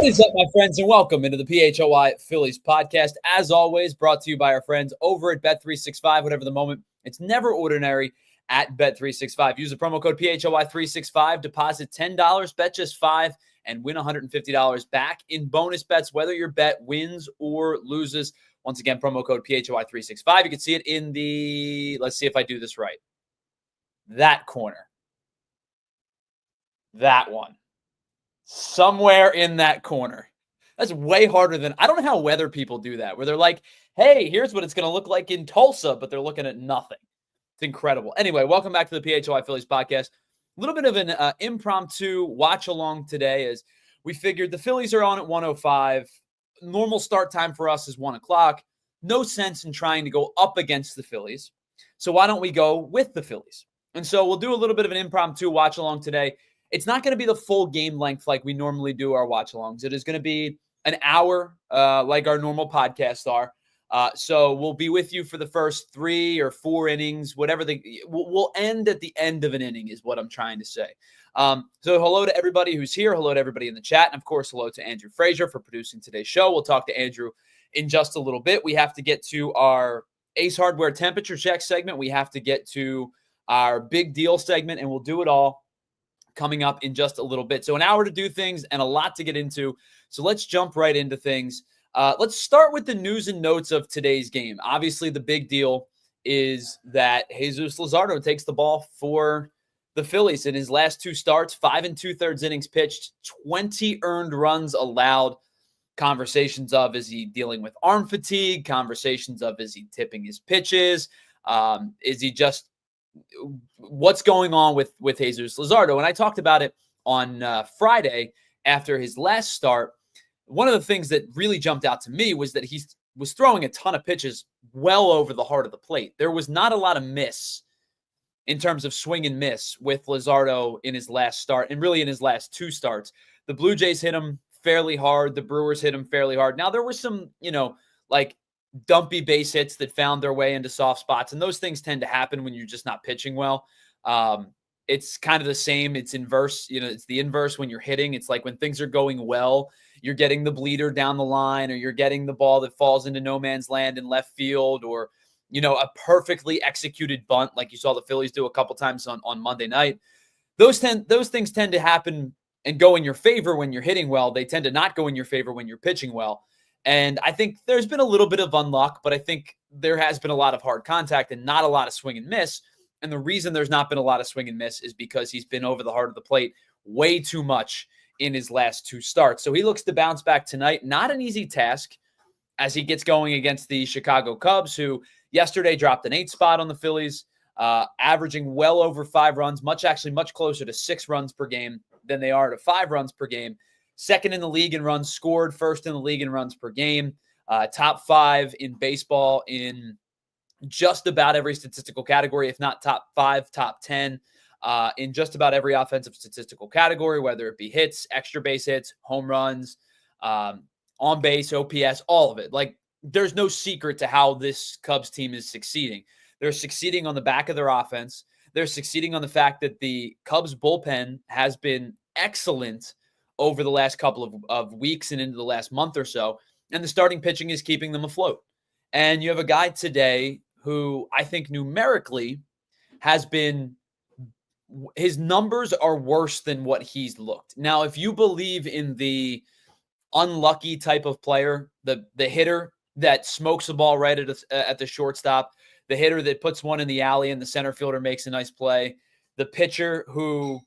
is up, my friends, and welcome into the PHLY Phillies Podcast. As always, brought to you by our friends over at Bet365. Whatever the moment, it's never ordinary at Bet365. Use the promo code PHLY365, deposit $10, bet just $5, and win $150 back in bonus bets, whether your bet wins or loses. Once again, promo code PHLY365. You can see it in the, let's see if I do this right, that corner. That one. Somewhere in that corner. That's way harder than, I don't know how weather people do that, where they're like, hey, here's what it's going to look like in Tulsa, but they're looking at nothing. It's incredible. Anyway, welcome back to the PHLY Phillies Podcast. A little bit of an impromptu watch along today, as we figured the Phillies are on at 1:05. Normal start time for us is 1 o'clock. No sense in trying to go up against the Phillies. So why don't we go with the Phillies? And so we'll do a little bit of an impromptu watch along today. It's not going to be the full game length like we normally do our watch-alongs. It is going to be an hour like our normal podcasts are. So we'll be with you for the first 3 or 4 innings, whatever. We'll end at the end of an inning is what I'm trying to say. So hello to everybody who's here. Hello to everybody in the chat. And, of course, hello to Andrew Frazier for producing today's show. We'll talk to Andrew in just a little bit. We have to get to our Ace Hardware temperature check segment. We have to get to our big deal segment, and we'll do it all coming up in just a little bit. So an hour to do things and a lot to get into. So let's jump right into things. Let's start with the news and notes of today's game. Obviously, the big deal is that Jesus Luzardo takes the ball for the Phillies in his last 2 starts, 5 2/3 innings pitched, 20 earned runs allowed. Conversations of, is he dealing with arm fatigue? Conversations of, is he tipping his pitches? Is he just, what's going on with Jesus Luzardo? And I talked about it on Friday after his last start. One of the things that really jumped out to me was that he was throwing a ton of pitches well over the heart of the plate. There was not a lot of miss in terms of swing and miss with Luzardo in his last start and really in his last 2 starts. The Blue Jays hit him fairly hard. The Brewers hit him fairly hard. Now, there were some, like dumpy base hits that found their way into soft spots. And those things tend to happen when you're just not pitching well. It's kind of the same. It's inverse. It's the inverse when you're hitting. It's like when things are going well, you're getting the bleeder down the line, or you're getting the ball that falls into no man's land in left field, or, a perfectly executed bunt like you saw the Phillies do a couple times on Monday night. Those things tend to happen and go in your favor when you're hitting well. They tend to not go in your favor when you're pitching well. And I think there's been a little bit of unluck, but I think there has been a lot of hard contact and not a lot of swing and miss. And the reason there's not been a lot of swing and miss is because he's been over the heart of the plate way too much in his last 2 starts. So he looks to bounce back tonight. Not an easy task as he gets going against the Chicago Cubs, who yesterday dropped an 8 spot on the Phillies, averaging well over 5 runs, much closer to 6 runs per game than they are to 5 runs per game. Second in the league in runs scored, first in the league in runs per game, top 5 in baseball in just about every statistical category, if not top 5, top 10, in just about every offensive statistical category, whether it be hits, extra base hits, home runs, on base, OPS, all of it. Like, there's no secret to how this Cubs team is succeeding. They're succeeding on the back of their offense. They're succeeding on the fact that the Cubs bullpen has been excellent over the last couple of weeks and into the last month or so, and the starting pitching is keeping them afloat. And you have a guy today who I think numerically has been, his numbers are worse than what he's looked. Now, if you believe in the unlucky type of player, the hitter that smokes the ball right at the shortstop, the hitter that puts one in the alley and the center fielder makes a nice play, the pitcher who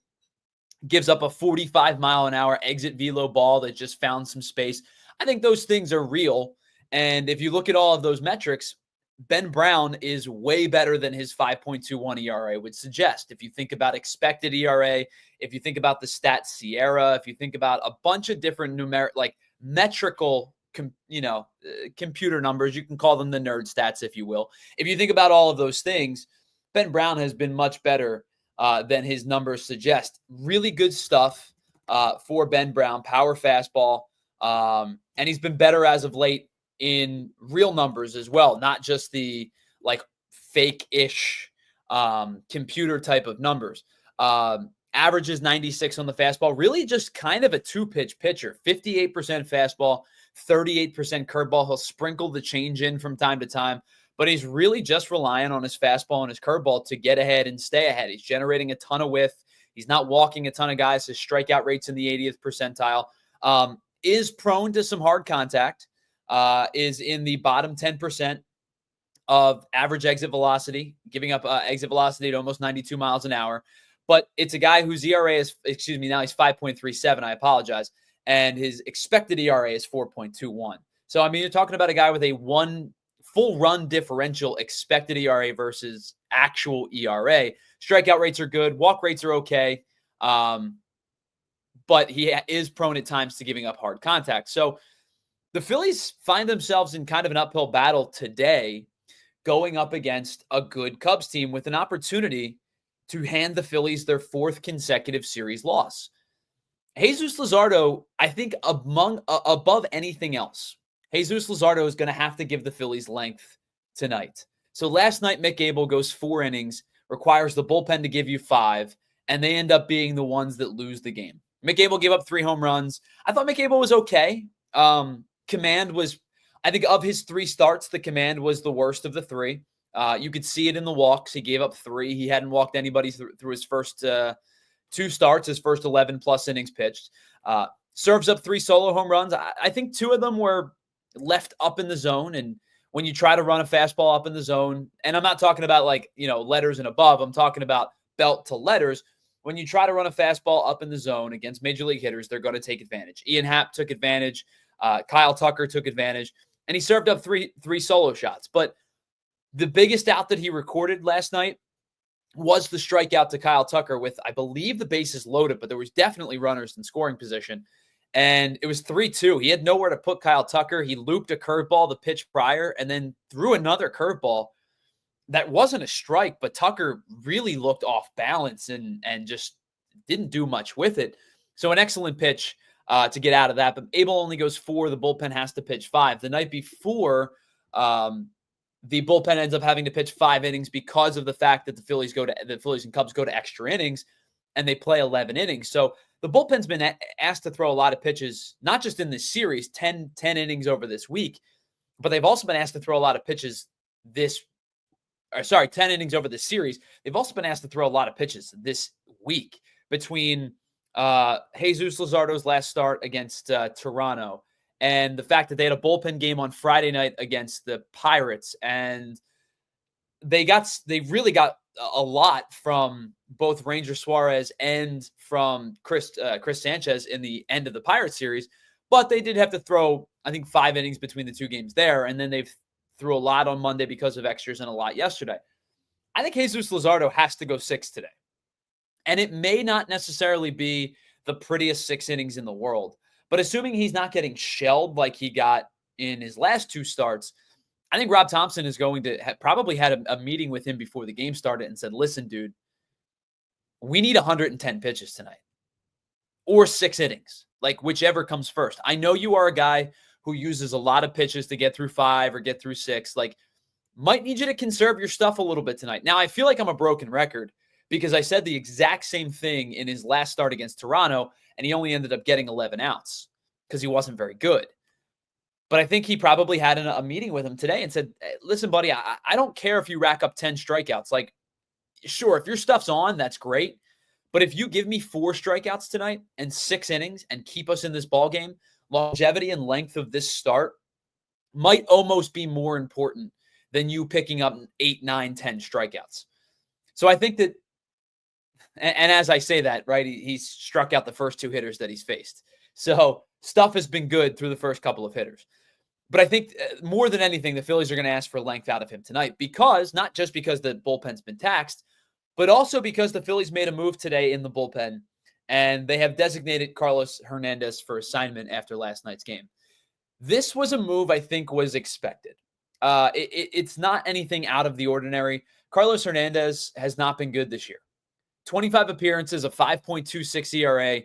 gives up a 45-mile-an-hour exit velo ball that just found some space. I think those things are real. And if you look at all of those metrics, Ben Brown is way better than his 5.21 ERA would suggest. If you think about expected ERA, if you think about the stat Sierra, if you think about a bunch of different numeric, like metrical, computer numbers, you can call them the nerd stats, if you will. If you think about all of those things, Ben Brown has been much better than his numbers suggest. Really good stuff for Ben Brown, power fastball. And he's been better as of late in real numbers as well, not just the like fake-ish computer type of numbers. averages 96 on the fastball, really just kind of a two-pitch pitcher, 58% fastball, 38% curveball. He'll sprinkle the change in from time to time, but he's really just relying on his fastball and his curveball to get ahead and stay ahead. He's generating a ton of whiff. He's not walking a ton of guys. His strikeout rate's in the 80th percentile. Is prone to some hard contact, is in the bottom 10% of average exit velocity, giving up exit velocity at almost 92 miles an hour. But it's a guy whose ERA is, now he's 5.37. I apologize. And his expected ERA is 4.21. So, I mean, you're talking about a guy with a one full run differential expected ERA versus actual ERA. Strikeout rates are good. Walk rates are okay. But he is prone at times to giving up hard contact. So the Phillies find themselves in kind of an uphill battle today, going up against a good Cubs team with an opportunity to hand the Phillies their fourth consecutive series loss. Jesus Luzardo, I think above anything else, Jesus Luzardo is going to have to give the Phillies length tonight. So last night, Mick Abel goes 4 innings, requires the bullpen to give you 5, and they end up being the ones that lose the game. Mick Abel gave up 3 home runs. I thought Mick Abel was okay. Command was, I think of his 3 starts, the command was the worst of the 3. You could see it in the walks. He gave up 3. He hadn't walked anybody through his first 2 starts, his first 11-plus innings pitched. Serves up 3 solo home runs. I think 2 of them were left up in the zone. And when you try to run a fastball up in the zone, and I'm not talking about letters and above, I'm talking about belt to letters. When you try to run a fastball up in the zone against major league hitters, they're going to take advantage. Ian Happ took advantage. Kyle Tucker took advantage. And he served up three solo shots. But the biggest out that he recorded last night was the strikeout to Kyle Tucker with, I believe, the bases loaded, but there was definitely runners in scoring position. And it was 3-2. He had nowhere to put Kyle Tucker. He looped a curveball the pitch prior and then threw another curveball that wasn't a strike, but Tucker really looked off balance and just didn't do much with it. So an excellent pitch to get out of that. But Abel only goes 4. The bullpen has to pitch 5. The night before, the bullpen ends up having to pitch 5 innings because of the fact that the Phillies and Cubs go to extra innings and they play 11 innings. So the bullpen's been asked to throw a lot of pitches, not just in this series, 10 innings over this week, but they've also been asked to throw a lot of pitches 10 innings over this series. They've also been asked to throw a lot of pitches this week between Jesus Luzardo's last start against Toronto and the fact that they had a bullpen game on Friday night against the Pirates. And they really got a lot from both Ranger Suarez and from Chris Sanchez in the end of the Pirates series, but they did have to throw, I think, 5 innings between the 2 games there. And then they've threw a lot on Monday because of extras and a lot yesterday. I think Jesus Luzardo has to go 6 today. And it may not necessarily be the prettiest 6 innings in the world, but assuming he's not getting shelled like he got in his last 2 starts, I think Rob Thompson is going to probably had a meeting with him before the game started and said, listen, dude, we need 110 pitches tonight or 6 innings, like whichever comes first. I know you are a guy who uses a lot of pitches to get through 5 or get through 6. Like, might need you to conserve your stuff a little bit tonight. Now, I feel like I'm a broken record because I said the exact same thing in his last start against Toronto, and he only ended up getting 11 outs because he wasn't very good. But I think he probably had a meeting with him today and said, hey, listen, buddy, I don't care if you rack up 10 strikeouts. Like, sure, if your stuff's on, that's great. But if you give me 4 strikeouts tonight and 6 innings and keep us in this ball game, longevity and length of this start might almost be more important than you picking up 8, 9, 10 strikeouts. So I think that, and as I say that, right, he's struck out the first 2 hitters that he's faced. So stuff has been good through the first couple of hitters. But I think more than anything, the Phillies are going to ask for length out of him tonight because, not just because the bullpen's been taxed, but also because the Phillies made a move today in the bullpen, and they have designated Carlos Hernandez for assignment after last night's game. This was a move I think was expected. It's not anything out of the ordinary. Carlos Hernandez has not been good this year. 25 appearances, a 5.26 ERA.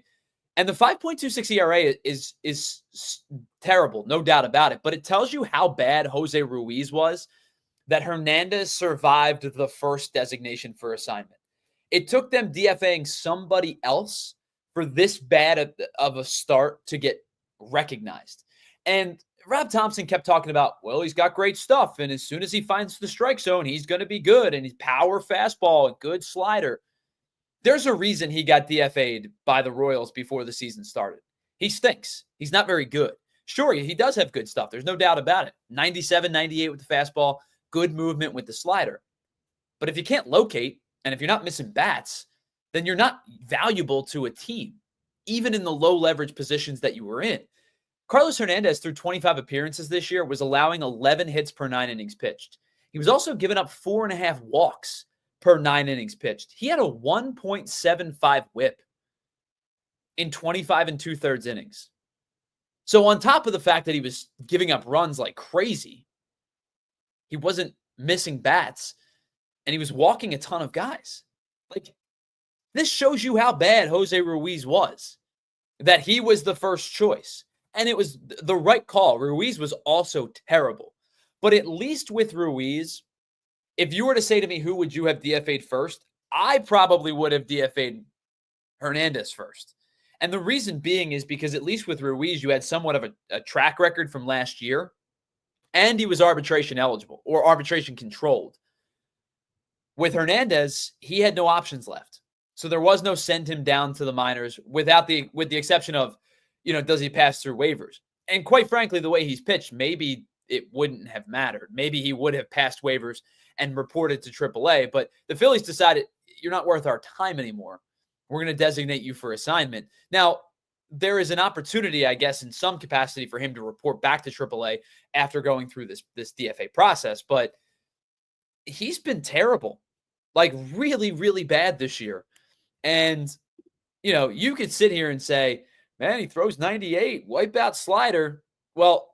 And the 5.26 ERA is terrible, no doubt about it. But it tells you how bad Jose Ruiz was that Hernandez survived the first designation for assignment. It took them DFAing somebody else for this bad of a start to get recognized. And Rob Thompson kept talking about, well, he's got great stuff. And as soon as he finds the strike zone, he's going to be good. And he's power fastball, a good slider. There's a reason he got DFA'd by the Royals before the season started. He stinks. He's not very good. Sure, he does have good stuff. There's no doubt about it. 97, 98 with the fastball, good movement with the slider. But if you can't locate, and if you're not missing bats, then you're not valuable to a team, even in the low leverage positions that you were in. Carlos Hernandez, through 25 appearances this year, was allowing 11 hits per 9 innings pitched. He was also giving up 4.5 walks per 9 innings pitched. He had a 1.75 whip in 25 2/3 innings. So on top of the fact that he was giving up runs like crazy, he wasn't missing bats, and he was walking a ton of guys. Like, this shows you how bad Jose Ruiz was, that he was the first choice. And it was the right call. Ruiz was also terrible. But at least with Ruiz, if you were to say to me, who would you have DFA'd first? I probably would have DFA'd Hernandez first. And the reason being is because at least with Ruiz, you had somewhat of a track record from last year, and he was arbitration eligible or arbitration controlled. With Hernandez, he had no options left. So there was no send him down to the minors with the exception of, does he pass through waivers? And quite frankly, the way he's pitched, maybe it wouldn't have mattered. Maybe he would have passed waivers and reported to AAA, but the Phillies decided, you're not worth our time anymore. We're going to designate you for assignment. Now, there is an opportunity, I guess, in some capacity for him to report back to AAA after going through this DFA process, but he's been terrible, like really, really bad this year. And, you could sit here and say, man, he throws 98, wipeout slider. Well,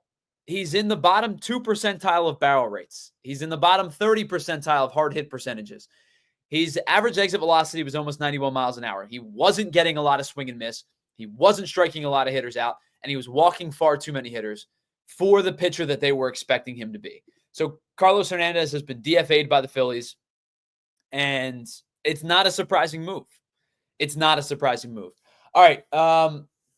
he's in the bottom 2 percentile of barrel rates. He's in the bottom 30 percentile of hard hit percentages. His average exit velocity was almost 91 miles an hour. He wasn't getting a lot of swing and miss. He wasn't striking a lot of hitters out, and he was walking far too many hitters for the pitcher that they were expecting him to be. So Carlos Hernandez has been DFA'd by the Phillies, and it's not a surprising move. It's not a surprising move. All right,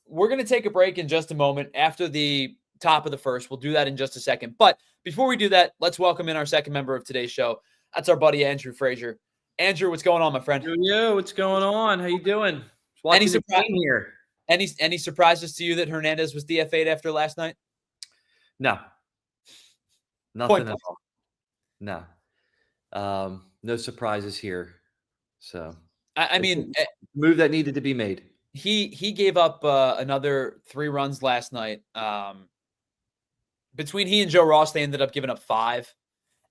we're going to take a break in just a moment after the top of the first. We'll do that in just a second. But before we do that, let's welcome in our second member of today's show. That's our buddy Andrew Frazier. Andrew, what's going on, my friend? Yo, what's going on? How you doing? Any surprises to you that Hernandez was DFA'd after last night? No. Nothing at all. No. No surprises here. So I mean, move that needed to be made. He gave up another 3 runs last night. Between he and Joe Ross, they ended up giving up 5.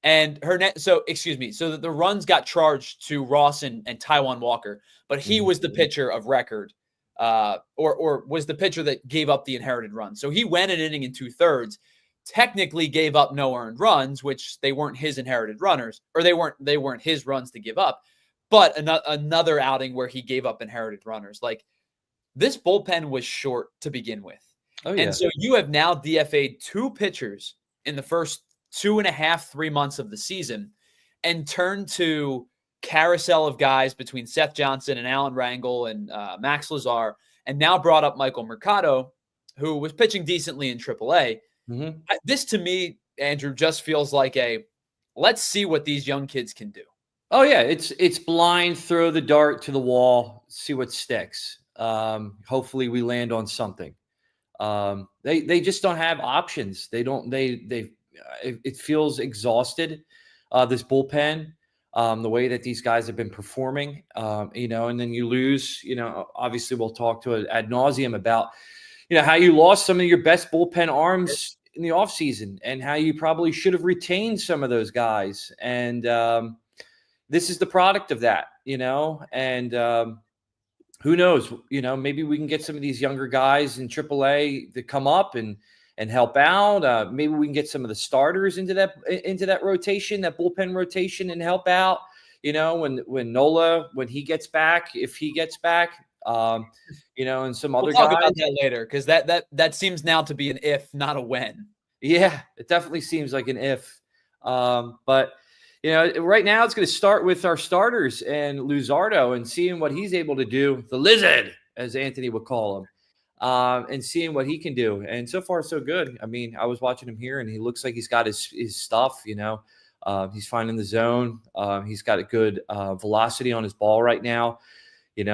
And so the runs got charged to Ross and Taijuan Walker, but he was the pitcher of record, or was the pitcher that gave up the inherited run. So he went an inning in 2/3, technically gave up no earned runs, which they weren't his inherited runners, or they weren't his runs to give up, but another outing where he gave up inherited runners. Like, this bullpen was short to begin with. Oh, yeah. And so you have now DFA'd 2 pitchers in the first 2.5, 3 months of the season and turned to carousel of guys between Seth Johnson and Alan Rangel and Max Lazar, and now brought up Michael Mercado, who was pitching decently in AAA. Mm-hmm. This, to me, Andrew, just feels like let's see what these young kids can do. Oh, yeah. It's blind, throw the dart to the wall, see what sticks. Hopefully we land on something. They just don't have options. It feels exhausted, this bullpen, the way that these guys have been performing, and then you lose, obviously we'll talk to ad nauseum about, how you lost some of your best bullpen arms in the offseason and how you probably should have retained some of those guys. And this is the product of that, and who knows, maybe we can get some of these younger guys in AAA to come up and help out. Maybe we can get some of the starters into that rotation, that bullpen rotation, and help out. When Nola, when he gets back, if he gets back, and some other guys. We'll talk about that later, because that seems now to be an if, not a when. Yeah, it definitely seems like an if. But right now it's going to start with our starters and Luzardo and seeing what he's able to do, the lizard, as Anthony would call him, and seeing what he can do. And so far, so good. I mean, I was watching him here, and he looks like he's got his stuff, he's finding the zone. He's got a good velocity on his ball right now,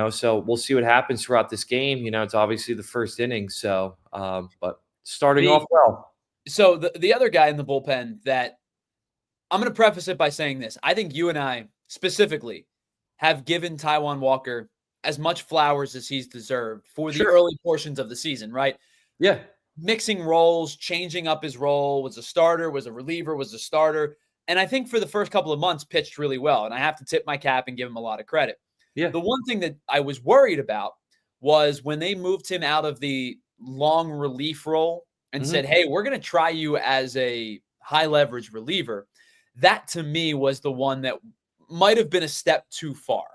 so we'll see what happens throughout this game. It's obviously the first inning. So, but starting off well. So the other guy in the bullpen that I'm going to preface it by saying this. I think you and I specifically have given Taijuan Walker as much flowers as he's deserved for the early portions of the season, right? Yeah. Mixing roles, changing up his role, was a starter, was a reliever, was a starter. And I think for the first couple of months pitched really well. And I have to tip my cap and give him a lot of credit. Yeah. The one thing that I was worried about was when they moved him out of the long relief role and said, hey, we're going to try you as a high leverage reliever. That to me was the one that might have been a step too far,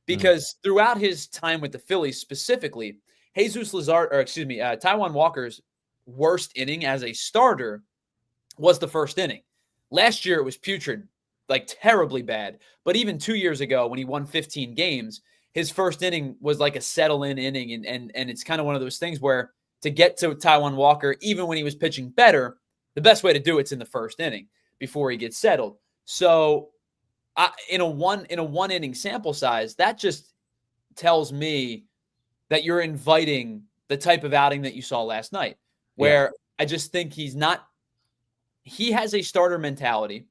because throughout his time with the Phillies specifically, Taijuan Walker's worst inning as a starter was the first inning. Last year it was putrid, like terribly bad. But even 2 years ago when he won 15 games, his first inning was like a settle-in inning. And it's kind of one of those things where to get to Taijuan Walker, even when he was pitching better, the best way to do it's in the first inning before he gets settled. So in a one inning sample size, that just tells me that you're inviting the type of outing that you saw last night, where I just think he has a starter mentality,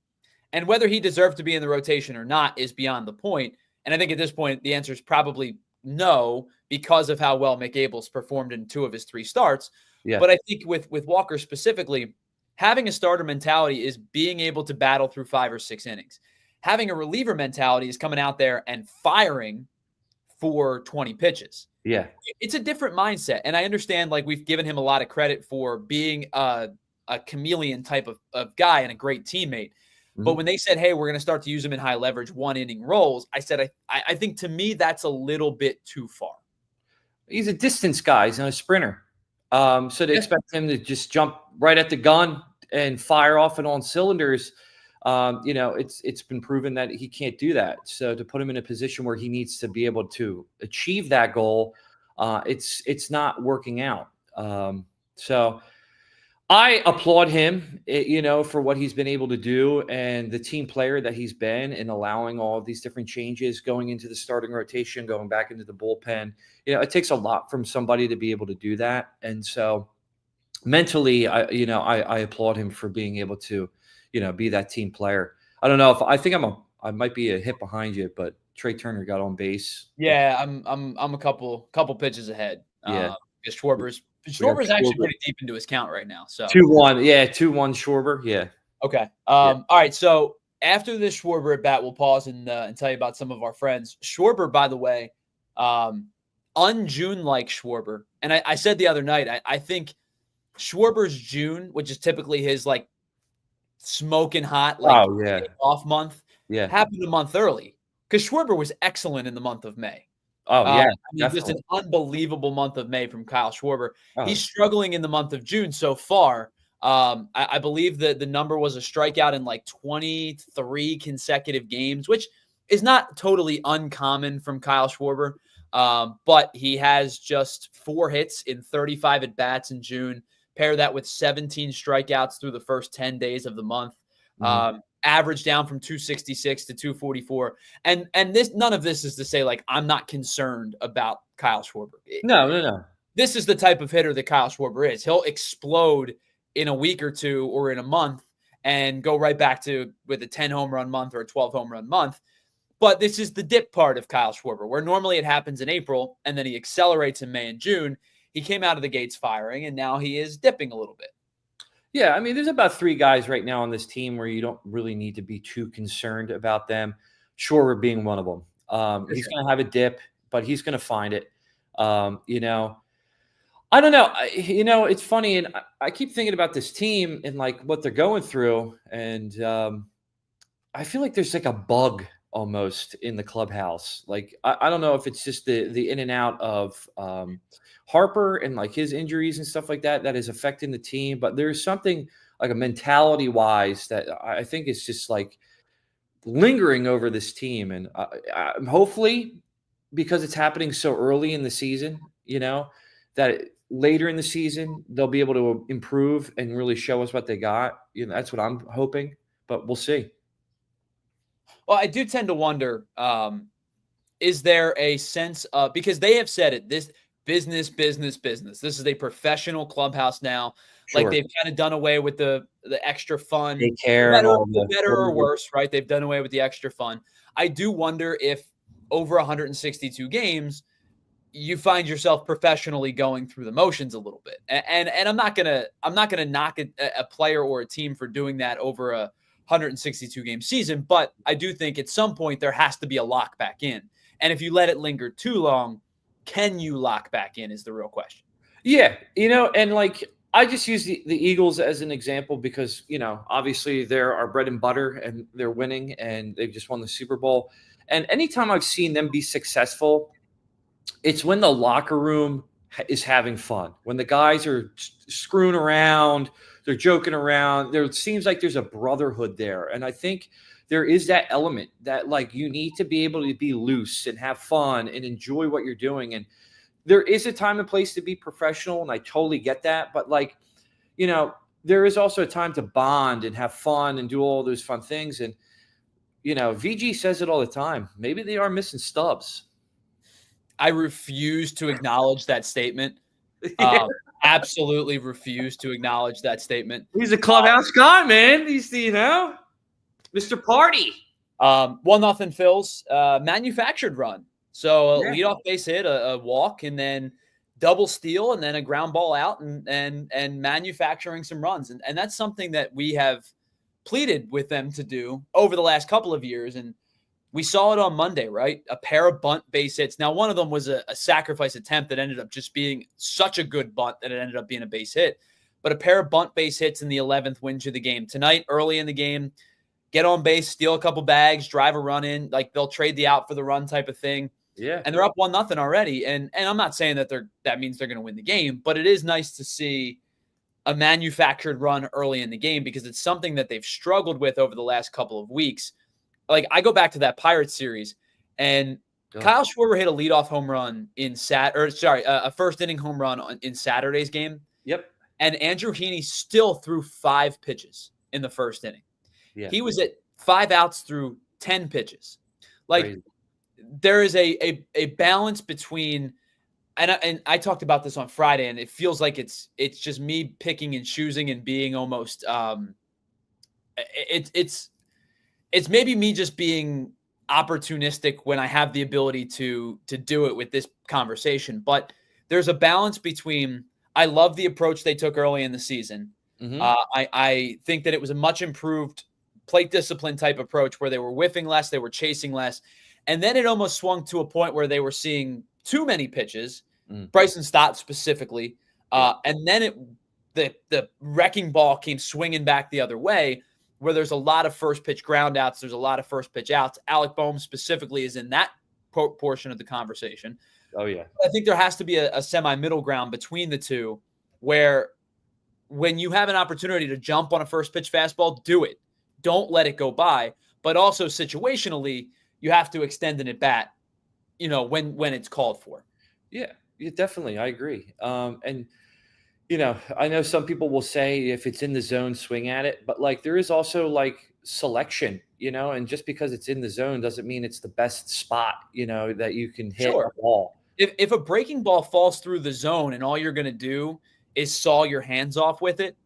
and whether he deserved to be in the rotation or not is beyond the point. And I think at this point, the answer is probably no, because of how well McAble's performed in 2 of his 3 starts. Yeah. But I think with Walker specifically, having a starter mentality is being able to battle through 5 or 6 innings. Having a reliever mentality is coming out there and firing for 20 pitches. Yeah. It's a different mindset. And I understand, like, we've given him a lot of credit for being a chameleon type of guy and a great teammate. But when they said, hey, we're going to start to use him in high leverage 1 inning roles, I said, I think to me, that's a little bit too far. He's a distance guy. He's not a sprinter. So to expect him to just jump right at the gun and fire off and on cylinders, it's been proven that he can't do that. So to put him in a position where he needs to be able to achieve that goal, it's not working out. So I applaud him, for what he's been able to do and the team player that he's been in allowing all of these different changes, going into the starting rotation, going back into the bullpen. It takes a lot from somebody to be able to do that. And so mentally, I applaud him for being able to, be that team player. I don't know if I might be a hit behind you, but Trey Turner got on base. Yeah, I'm a couple pitches ahead. Yeah. Because Schwarber's actually pretty deep into his count right now. So 2-1. Yeah, 2-1 Schwarber. Yeah. Okay. All right. So after this Schwarber at bat, we'll pause and tell you about some of our friends. Schwarber, by the way, un-June-like Schwarber. And I said the other night, I think Schwarber's June, which is typically his like smoking hot, like off month, happened a month early, because Schwarber was excellent in the month of May. Oh, yeah. Just an unbelievable month of May from Kyle Schwarber. He's struggling in the month of June so far. I believe that the number was a strikeout in like 23 consecutive games, which is not totally uncommon from Kyle Schwarber. But he has just 4 hits in 35 at-bats in June. Pair that with 17 strikeouts through the first 10 days of the month. Average down from 266 to 244. And this, none of this is to say, like, I'm not concerned about Kyle Schwarber. No. This is the type of hitter that Kyle Schwarber is. He'll explode in a week or 2 or in a month and go right back to with a 10 home run month or a 12 home run month. But this is the dip part of Kyle Schwarber, where normally it happens in April and then he accelerates in May and June. He came out of the gates firing, and now he is dipping a little bit. Yeah, I mean, there's about 3 guys right now on this team where you don't really need to be too concerned about them. Schwarber being one of them. He's going to have a dip, but he's going to find it. I don't know. It's funny, and I keep thinking about this team and like what they're going through, and I feel like there's like a bug almost in the clubhouse. Like I don't know if it's just the in and out of Harper and like his injuries and stuff like that is affecting the team, but there's something like a mentality wise that I think is just like lingering over this team. And hopefully, because it's happening so early in the season, that later in the season, they'll be able to improve and really show us what they got. That's what I'm hoping, but we'll see. Well, I do tend to wonder, is there a sense of, because they have said it, this business. This is a professional clubhouse now. Sure. Like, they've kind of done away with the extra fun. They care and all the better or worse, right? They've done away with the extra fun. I do wonder if over 162 games, you find yourself professionally going through the motions a little bit. And I'm not gonna knock a player or a team for doing that over a 162 game season, but I do think at some point there has to be a lock back in. And if you let it linger too long, can you lock back in is the real question. Yeah, and like I just use the Eagles as an example because, obviously they're our bread and butter and they're winning and they've just won the Super Bowl. And anytime I've seen them be successful, it's when the locker room is having fun, when the guys are screwing around, they're joking around. It seems like there's a brotherhood there. And I think there is that element that, like, you need to be able to be loose and have fun and enjoy what you're doing. And there is a time and place to be professional, and I totally get that. But, like, there is also a time to bond and have fun and do all those fun things. And, VG says it all the time. Maybe they are missing Stubbs. I refuse to acknowledge that statement. Absolutely refuse to acknowledge that statement. He's a clubhouse guy, man. He's Mr. Party. 1-0 Phil's manufactured run. So a leadoff base hit, a walk, and then double steal, and then a ground ball out, and manufacturing some runs. And that's something that we have pleaded with them to do over the last couple of years. And we saw it on Monday, right? A pair of bunt base hits. Now, one of them was a sacrifice attempt that ended up just being such a good bunt that it ended up being a base hit. But a pair of bunt base hits in the 11th wins you the game. Tonight, early in the game, get on base, steal a couple bags, drive a run in. Like, they'll trade the out for the run type of thing. Yeah. And they're up 1-0 already. And I'm not saying that means they're going to win the game, but it is nice to see a manufactured run early in the game because it's something that they've struggled with over the last couple of weeks. Like, I go back to that Pirates series, and Kyle Schwarber hit a leadoff home run a first inning home run in Saturday's game. Yep. And Andrew Heaney still threw 5 pitches in the first inning. Yeah. He was at 5 outs through 10 pitches. Like, crazy. There is a balance between, and I talked about this on Friday, and it feels like it's just me picking and choosing and being almost it's maybe me just being opportunistic when I have the ability to do it with this conversation. But there's a balance between, I love the approach they took early in the season. Mm-hmm. I think that it was a much improved plate discipline type approach where they were whiffing less, they were chasing less. And then it almost swung to a point where they were seeing too many pitches, Bryson Stott specifically. And then the wrecking ball came swinging back the other way, where there's a lot of first pitch ground outs. There's a lot of first pitch outs. Alec Boehm specifically is in that portion of the conversation. Oh, yeah. I think there has to be a semi-middle ground between the two where when you have an opportunity to jump on a first pitch fastball, do it. Don't let it go by. But also situationally, you have to extend an at-bat, when it's called for. Yeah, definitely. I agree. And I know some people will say if it's in the zone, swing at it. But, like, there is also, like, selection, and just because it's in the zone doesn't mean it's the best spot, that you can hit a ball. If a breaking ball falls through the zone and all you're going to do is saw your hands off with it,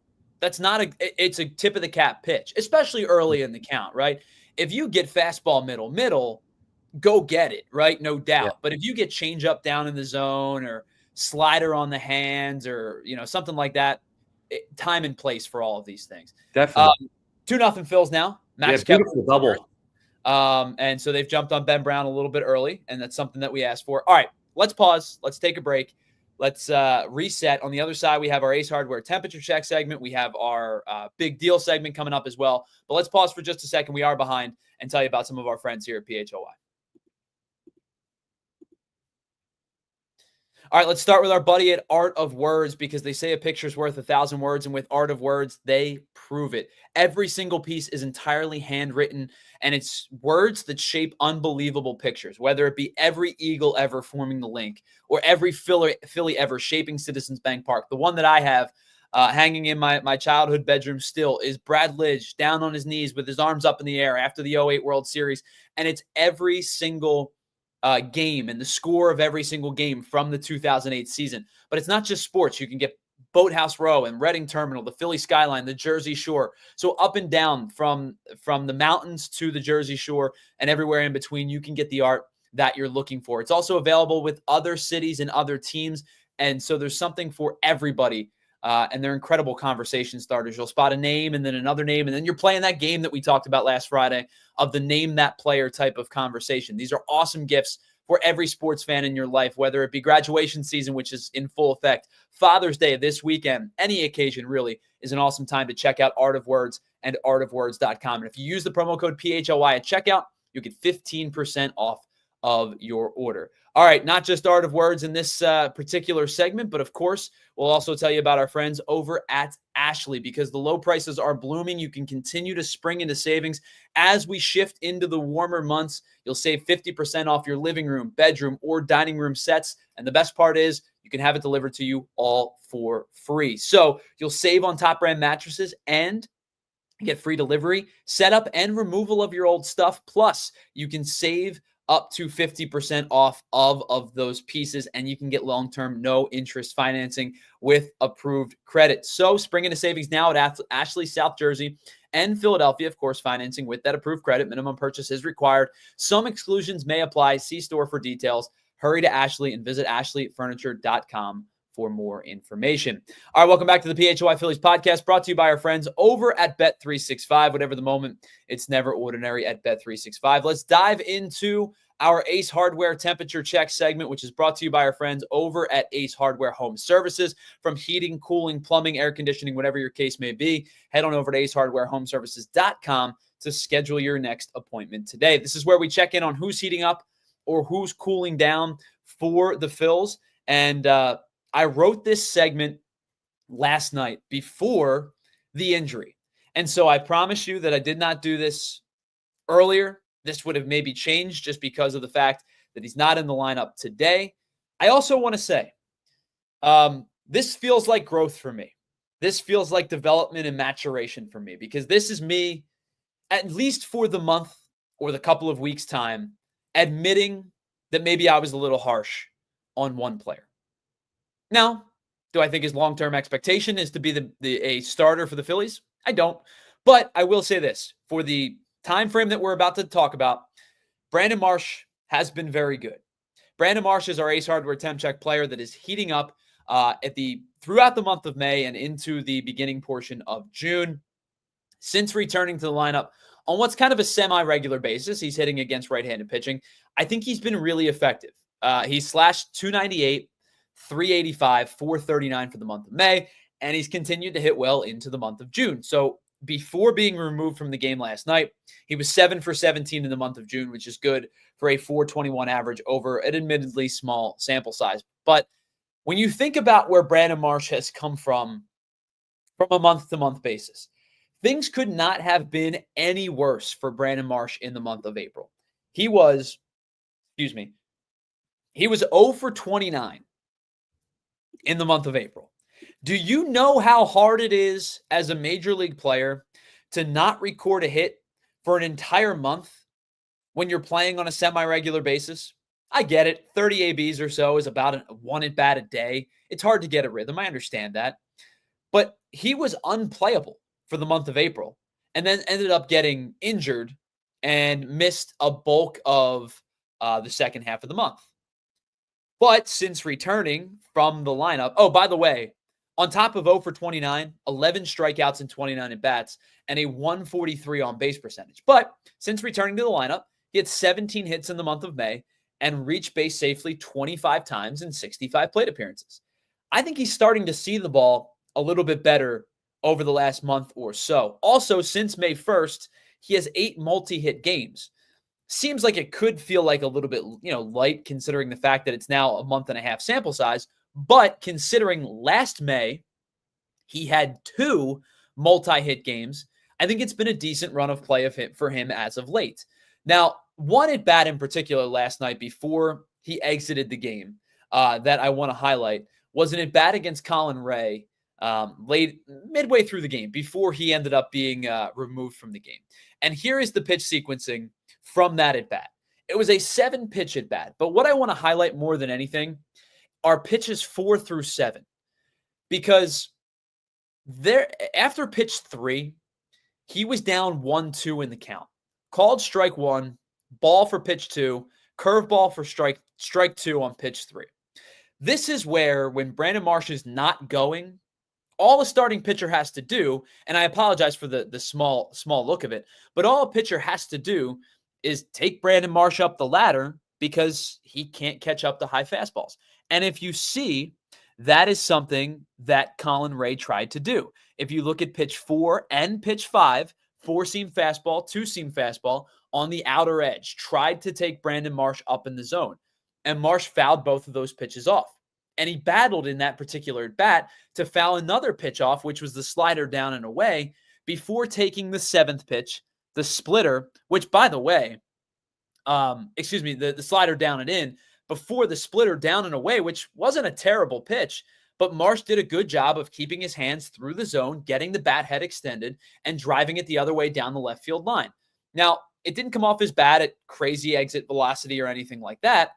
it's a tip of the cap pitch, especially early in the count, right? If you get fastball middle, go get it, right? No doubt. Yeah. But if you get change up down in the zone or slider on the hands or, something like that, time and place for all of these things. Definitely. 2-0 Phil's now. Max beautiful double. And so they've jumped on Ben Brown a little bit early, and that's something that we asked for. All right, let's pause. Let's take a break. Let's reset. On the other side, we have our Ace Hardware temperature check segment. We have our big deal segment coming up as well. But let's pause for just a second. We are behind and tell you about some of our friends here at PHLY. All right, let's start with our buddy at Art of Words, because they say a picture's worth 1,000 words, and with Art of Words, they prove it. Every single piece is entirely handwritten, and it's words that shape unbelievable pictures, whether it be every Eagle ever forming the link or every Philly ever shaping Citizens Bank Park. The one that I have hanging in my childhood bedroom still is Brad Lidge down on his knees with his arms up in the air after the 08 World Series, and it's every single game and the score of every single game from the 2008 season. But it's not just sports. You can get Boathouse Row and Reading Terminal, the Philly skyline, the Jersey Shore. So up and down from the mountains to the Jersey Shore and everywhere in between, you can get the art that you're looking for. It's also available with other cities and other teams. And so there's something for everybody. And they're incredible conversation starters. You'll spot a name and then another name, and then you're playing that game that we talked about last Friday of the name that player type of conversation. These are awesome gifts for every sports fan in your life, whether it be graduation season, which is in full effect, Father's Day this weekend, any occasion really is an awesome time to check out Art of Words and artofwords.com. And if you use the promo code PHLY at checkout, you'll get 15% off of your order. All right, not just Art of Words in this particular segment, but of course, we'll also tell you about our friends over at ALLCITY, because the low prices are blooming. You can continue to spring into savings as we shift into the warmer months. You'll save 50% off your living room, bedroom, or dining room sets. And the best part is you can have it delivered to you all for free. So you'll save on top brand mattresses and get free delivery, setup, and removal of your old stuff. Plus, you can save up to 50% off of those pieces, and you can get long-term, no-interest financing with approved credit. So spring into savings now at ALLCITY, South Jersey, and Philadelphia. Of course, financing with that approved credit. Minimum purchase is required. Some exclusions may apply. See store for details. Hurry to ALLCITY and visit ALLCITYfurniture.com for more information. All right, welcome back to the PHLY Phillies Podcast, brought to you by our friends over at Bet365. Whatever the moment, it's never ordinary at Bet365. Let's dive into our Ace Hardware temperature check segment, which is brought to you by our friends over at Ace Hardware Home Services. From heating, cooling, plumbing, air conditioning, whatever your case may be, head on over to acehardwarehomeservices.com to schedule your next appointment today. This is where we check in on who's heating up or who's cooling down for the Phils. And I wrote this segment last night before the injury. And so I promise you that I did not do this earlier. This would have maybe changed just because of the fact that he's not in the lineup today. I also want to say, this feels like growth for me. This feels like development and maturation for me, because this is me, at least for the month or the couple of weeks' time, admitting that maybe I was a little harsh on one player. Now, do I think his long-term expectation is to be a starter for the Phillies? I don't. But I will say this. For the time frame that we're about to talk about, Brandon Marsh has been very good. Brandon Marsh is our Ace Hardware temp check player that is heating up throughout the month of May and into the beginning portion of June. Since returning to the lineup on what's kind of a semi-regular basis, he's hitting against right-handed pitching. I think he's been really effective. He's slashed .298, .385, .439 for the month of May, and he's continued to hit well into the month of June. So before being removed from the game last night, he was 7 for 17 in the month of June, which is good for a .421 average over an admittedly small sample size. But when you think about where Brandon Marsh has come from a month-to-month basis, things could not have been any worse for Brandon Marsh in the month of April. He was 0 for 29 in the month of April. Do you know how hard it is as a major league player to not record a hit for an entire month when you're playing on a semi-regular basis? I get it. 30 ABs or so is about one at bat a day. It's hard to get a rhythm. I understand that. But he was unplayable for the month of April and then ended up getting injured and missed a bulk of the second half of the month. But since returning from the lineup, oh, by the way, on top of 0 for 29, 11 strikeouts and 29 at-bats, and a 143 on-base percentage. But since returning to the lineup, he had 17 hits in the month of May and reached base safely 25 times in 65 plate appearances. I think he's starting to see the ball a little bit better over the last month or so. Also, since May 1st, he has 8 multi-hit games. seems like it could feel like a little bit, light considering the fact that it's now a month and a half sample size. But considering last May, he had 2 multi-hit games, I think it's been a decent run of play for him as of late. Now, one at bat in particular last night before he exited the game that I want to highlight was an at bat against Colin Ray midway through the game before he ended up being removed from the game. And here is the pitch sequencing from that at bat. It was a 7-pitch at bat, but what I want to highlight more than anything are pitches 4 through 7, because after pitch 3, he was down 1-2 in the count. Called strike 1, ball for pitch 2, curveball for strike 2 on pitch 3. This is where, when Brandon Marsh is not going, all a starting pitcher has to do, and I apologize for the small look of it, but all a pitcher has to do is take Brandon Marsh up the ladder because he can't catch up to high fastballs. And if you see, that is something that Colin Ray tried to do. If you look at pitch 4 and pitch 5, 4-seam fastball, 2-seam fastball on the outer edge, tried to take Brandon Marsh up in the zone. And Marsh fouled both of those pitches off. And he battled in that particular at bat to foul another pitch off, which was the slider down and away, before taking the 7th pitch, the splitter, which, by the way, the slider down and in, before the splitter down and away, which wasn't a terrible pitch, but Marsh did a good job of keeping his hands through the zone, getting the bat head extended, and driving it the other way down the left field line. Now, it didn't come off his bat at crazy exit velocity or anything like that,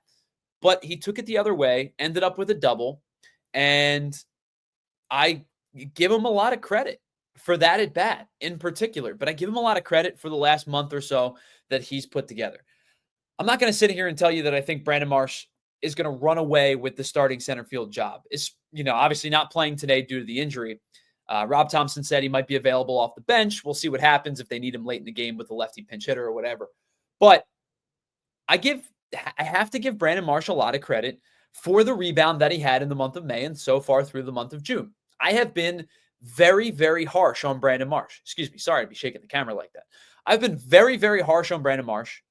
but he took it the other way, ended up with a double, and I give him a lot of credit for that at bat in particular, but I give him a lot of credit for the last month or so that he's put together. I'm not going to sit here and tell you that I think Brandon Marsh is going to run away with the starting center field job. It's, obviously not playing today due to the injury. Rob Thompson said he might be available off the bench. We'll see what happens if they need him late in the game with a lefty pinch hitter or whatever. But I have to give Brandon Marsh a lot of credit for the rebound that he had in the month of May and so far through the month of June. I have been very, very harsh on Brandon Marsh. Excuse me. Sorry to be shaking the camera like that. I've been very, very harsh on Brandon Marsh.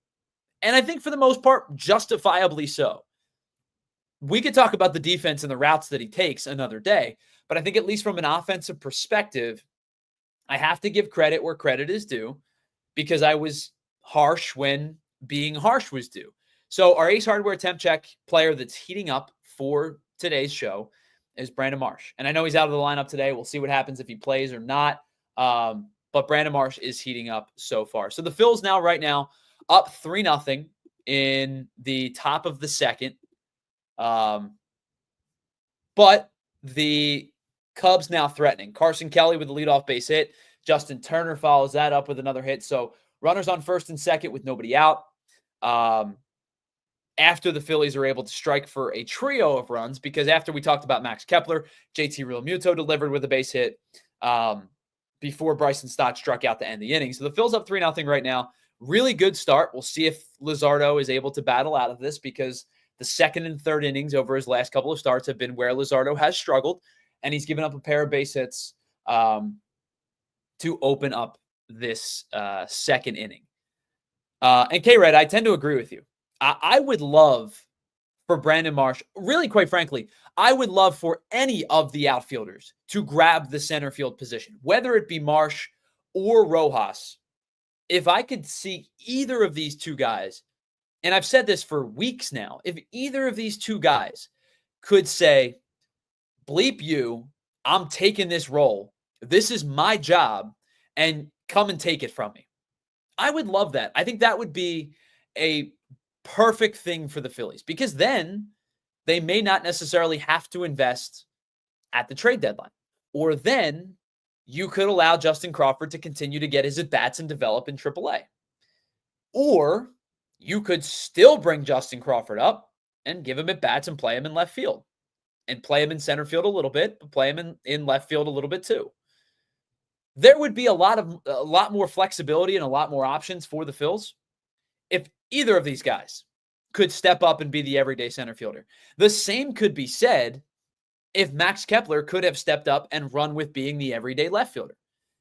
And I think for the most part, justifiably so. We could talk about the defense and the routes that he takes another day, but I think at least from an offensive perspective, I have to give credit where credit is due because I was harsh when being harsh was due. So our Ace Hardware temp check player that's heating up for today's show is Brandon Marsh. And I know he's out of the lineup today. We'll see what happens if he plays or not. But Brandon Marsh is heating up so far. So the Phils right now, up 3-0 in the top of the second. But the Cubs now threatening. Carson Kelly with the leadoff base hit. Justin Turner follows that up with another hit. So runners on first and second with nobody out. After the Phillies are able to strike for a trio of runs, because after we talked about Max Kepler, JT Realmuto delivered with a base hit before Bryson Stott struck out to end the inning. So the Phils up 3-0 right now. Really good start. We'll see if Luzardo is able to battle out of this, because the second and third innings over his last couple of starts have been where Luzardo has struggled, and he's given up a pair of base hits to open up this second inning. And K-Red, I tend to agree with you. I would love for Brandon Marsh, really quite frankly, I would love for any of the outfielders to grab the center field position, whether it be Marsh or Rojas. If I could see either of these two guys, and I've said this for weeks now, if either of these two guys could say, bleep you, I'm taking this role, this is my job, and come and take it from me, I would love that. I think that would be a perfect thing for the Phillies, because then they may not necessarily have to invest at the trade deadline. Or then you could allow Justin Crawford to continue to get his at-bats and develop in AAA. Or you could still bring Justin Crawford up and give him at-bats and play him in left field. And play him in center field a little bit, but play him in left field a little bit too. There would be a lot more flexibility and a lot more options for the Phils if either of these guys could step up and be the everyday center fielder. The same could be said if Max Kepler could have stepped up and run with being the everyday left fielder.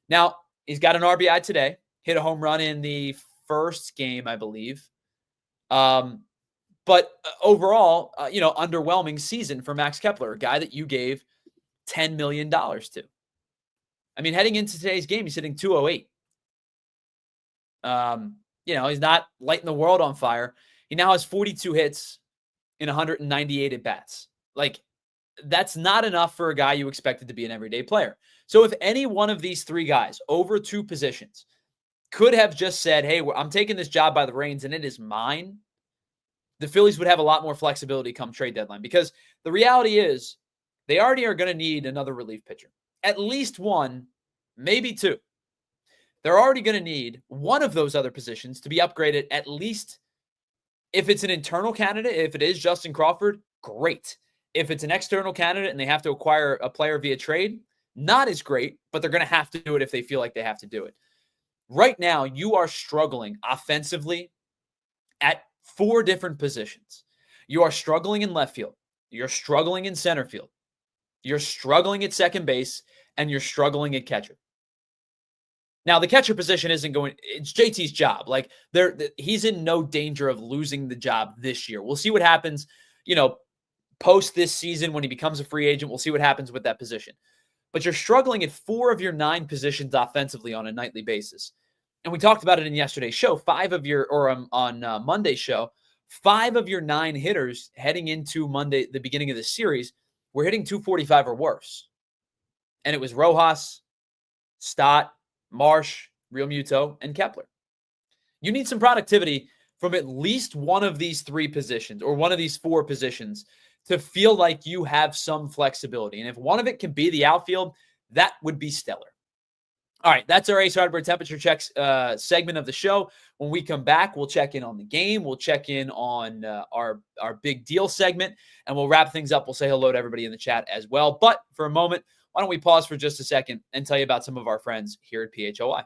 Now, he's got an RBI today, hit a home run in the first game, I believe. But overall, underwhelming season for Max Kepler, a guy that you gave $10 million to. I mean, heading into today's game, he's hitting 208. He's not lighting the world on fire. He now has 42 hits in 198 at-bats. Like, that's not enough for a guy you expected to be an everyday player. So if any one of these three guys over two positions could have just said, hey, I'm taking this job by the reins and it is mine, the Phillies would have a lot more flexibility come trade deadline, because the reality is they already are going to need another relief pitcher. At least one, maybe two. They're already going to need one of those other positions to be upgraded, at least if it's an internal candidate. If it is Justin Crawford, great. If it's an external candidate and they have to acquire a player via trade, not as great, but they're going to have to do it if they feel like they have to do it. Right now, you are struggling offensively at 4 different positions. You are struggling in left field. You're struggling in center field. You're struggling at second base, and you're struggling at catcher. Now, the catcher position isn't going, it's JT's job. Like, he's in no danger of losing the job this year. We'll see what happens, post this season when he becomes a free agent. We'll see what happens with that position. But you're struggling at 4 of your 9 positions offensively on a nightly basis. And we talked about it in yesterday's show. On Monday's show, 5 of your 9 hitters heading into Monday, the beginning of the series, were hitting 245 or worse. And it was Rojas, Stott, Marsh, Real Muto, and Kepler. You need some productivity from at least one of these 3 positions or one of these 4 positions to feel like you have some flexibility. And if one of it can be the outfield, that would be stellar. All right, that's our Ace Hardware temperature checks segment of the show. When we come back, we'll check in on the game. We'll check in on our big deal segment, and we'll wrap things up. We'll say hello to everybody in the chat as well. But for a moment, why don't we pause for just a second and tell you about some of our friends here at PHLY.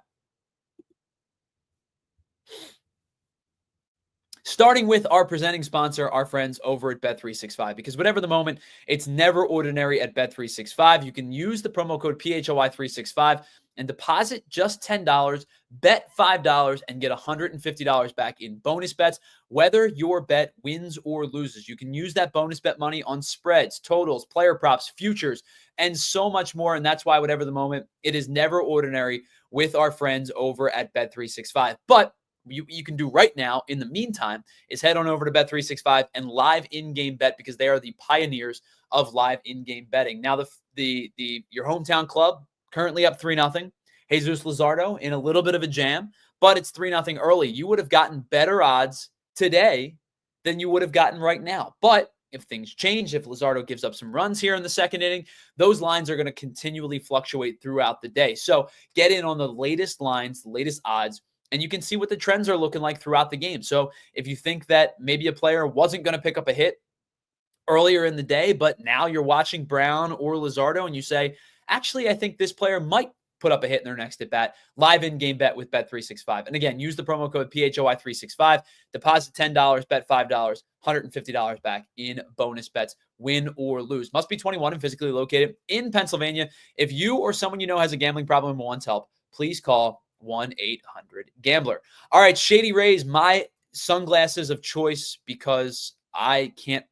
Starting with our presenting sponsor, our friends over at Bet365, because whatever the moment, it's never ordinary at Bet365. You can use the promo code PHLY365 and deposit just $10, bet $5, and get $150 back in bonus bets, whether your bet wins or loses. You can use that bonus bet money on spreads, totals, player props, futures, and so much more. And that's why, whatever the moment, it is never ordinary with our friends over at Bet365. But you can do right now, in the meantime, is head on over to Bet365 and live in-game bet, because they are the pioneers of live in-game betting. Now, your hometown club currently up 3-0. Jesus Luzardo in a little bit of a jam, but it's 3-0 early. You would have gotten better odds today than you would have gotten right now. But if things change, if Luzardo gives up some runs here in the second inning, those lines are going to continually fluctuate throughout the day. So get in on the latest lines, the latest odds, and you can see what the trends are looking like throughout the game. So if you think that maybe a player wasn't going to pick up a hit earlier in the day, but now you're watching Brown or Luzardo and you say, actually, I think this player might put up a hit in their next at-bat, live in-game bet with Bet365. And again, use the promo code PHLY365, deposit $10, bet $5, $150 back in bonus bets, win or lose. Must be 21 and physically located in Pennsylvania. If you or someone you know has a gambling problem and wants help, please call 1-800-GAMBLER. All right, Shady Rays, my sunglasses of choice, because I can't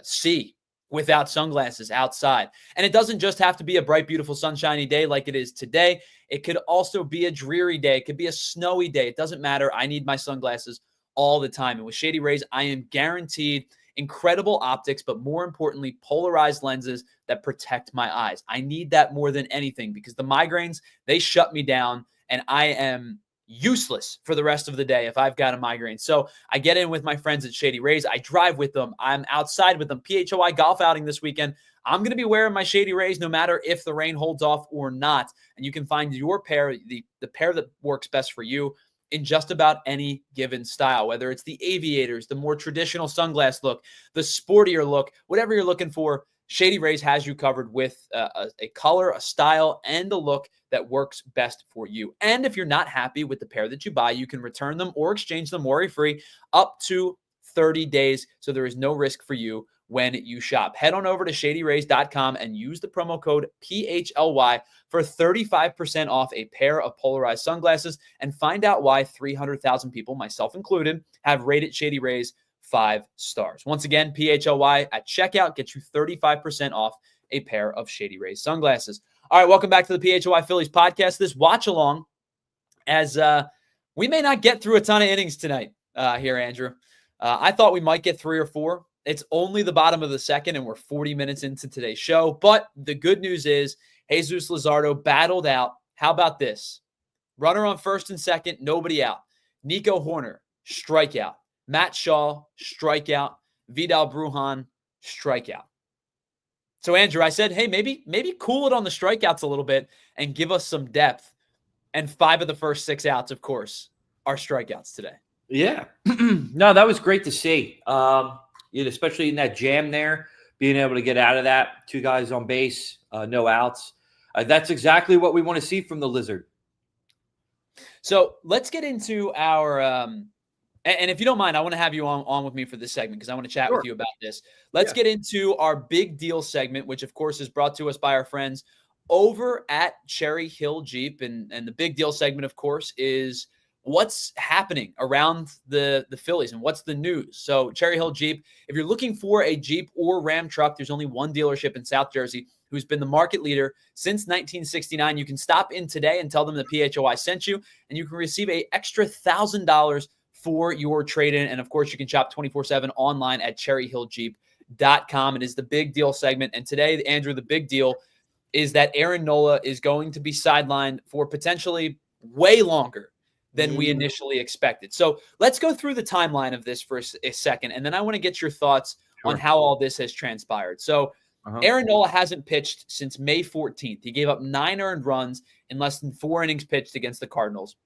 see without sunglasses outside. And it doesn't just have to be a bright, beautiful, sunshiny day like it is today. It could also be a dreary day. It could be a snowy day. It doesn't matter. I need my sunglasses all the time. And with Shady Rays, I am guaranteed incredible optics, but more importantly, polarized lenses that protect my eyes. I need that more than anything, because the migraines, they shut me down, and I am useless for the rest of the day if I've got a migraine. So I get in with my friends at Shady Rays. I drive with them. I'm outside with them. PHLY golf outing this weekend. I'm going to be wearing my Shady Rays no matter if the rain holds off or not. And you can find your pair, the pair that works best for you, in just about any given style, whether it's the aviators, the more traditional sunglass look, the sportier look, whatever you're looking for, Shady Rays has you covered with a color, a style, and a look that works best for you. And if you're not happy with the pair that you buy, you can return them or exchange them worry-free up to 30 days. So there is no risk for you when you shop. Head on over to shadyrays.com and use the promo code PHLY for 35% off a pair of polarized sunglasses, and find out why 300,000 people, myself included, have rated Shady Rays 5 stars. Once again, PHLY at checkout gets you 35% off a pair of Shady Rays sunglasses. All right, welcome back to the PHLY Phillies podcast. This watch along, as we may not get through a ton of innings tonight here, Andrew. I thought we might get 3 or 4. It's only the bottom of the second, and we're 40 minutes into today's show. But the good news is Jesus Luzardo battled out. How about this? Runner on first and second, nobody out. Nico Horner, strikeout. Matt Shaw, strikeout. Vidal Brujan, strikeout. So, Andrew, I said, hey, maybe cool it on the strikeouts a little bit and give us some depth. And 5 of the first 6 outs, of course, are strikeouts today. Yeah. No, that was great to see. Especially in that jam there, being able to get out of that, 2 guys on base, no outs. That's exactly what we want to see from the Lizard. So let's get into our and if you don't mind, I want to have you on with me for this segment because I want to chat with you about this. Let's get into our big deal segment, which of course is brought to us by our friends over at Cherry Hill Jeep. And the big deal segment, of course, is what's happening around the Phillies and what's the news. So Cherry Hill Jeep, if you're looking for a Jeep or Ram truck, there's only one dealership in South Jersey who's been the market leader since 1969. You can stop in today and tell them the PHLY sent you, and you can receive an extra $1,000 for your trade-in. And of course, you can shop 24/7 online at cherryhilljeep.com. It is the big deal segment. And today, Andrew, the big deal is that Aaron Nola is going to be sidelined for potentially way longer than we initially expected. So let's go through the timeline of this for a second, and then I want to get your thoughts on how all this has transpired. So Aaron Nola hasn't pitched since May 14th. He gave up 9 earned runs in less than 4 innings pitched against the Cardinals.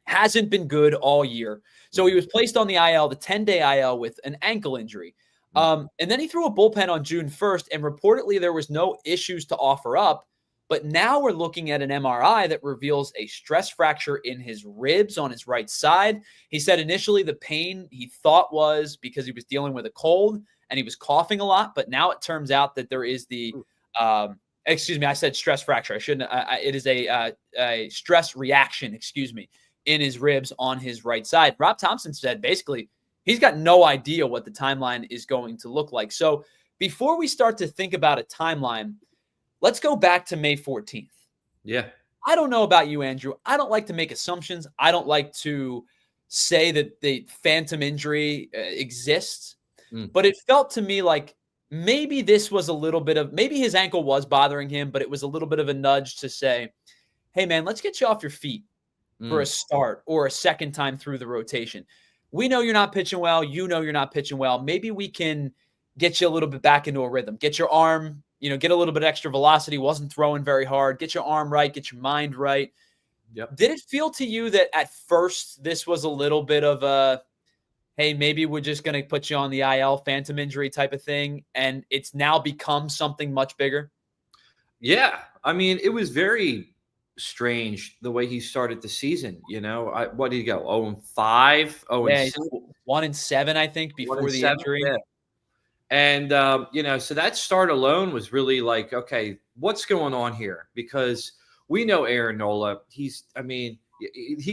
Hasn't been good all year. So he was placed on the IL, the 10-day IL, with an ankle injury. And then he threw a bullpen on June 1st, and reportedly there was no issues to offer up. But now we're looking at an MRI that reveals a stress fracture in his ribs on his right side. He said initially the pain he thought was because he was dealing with a cold and he was coughing a lot. But now it turns out that there is the excuse me, I said stress fracture. I shouldn't. It is a stress reaction, in his ribs on his right side. Rob Thompson said basically he's got no idea what the timeline is going to look like. So before we start to think about a timeline, let's go back to May 14th. Yeah. I don't know about you, Andrew. I don't like to make assumptions. I don't like to say that the phantom injury exists. But it felt to me like maybe this was a little bit of, maybe his ankle was bothering him, but it was a little bit of a nudge to say, hey, man, let's get you off your feet for a start or a second time through the rotation. We know you're not pitching well. You know you're not pitching well. Maybe we can get you a little bit back into a rhythm. Get your arm, get a little bit extra velocity. Wasn't throwing very hard. Get your arm right. Get your mind right. Yep. Did it feel to you that at first this was a little bit of a, hey, maybe we're just going to put you on the IL phantom injury type of thing, and it's now become something much bigger? Yeah. I mean, it was very strange the way he started the season. What did he go? 0-5? 1-7, I think, before the injury. Yeah. And, so that start alone was really like, okay, what's going on here? Because we know Aaron Nola. He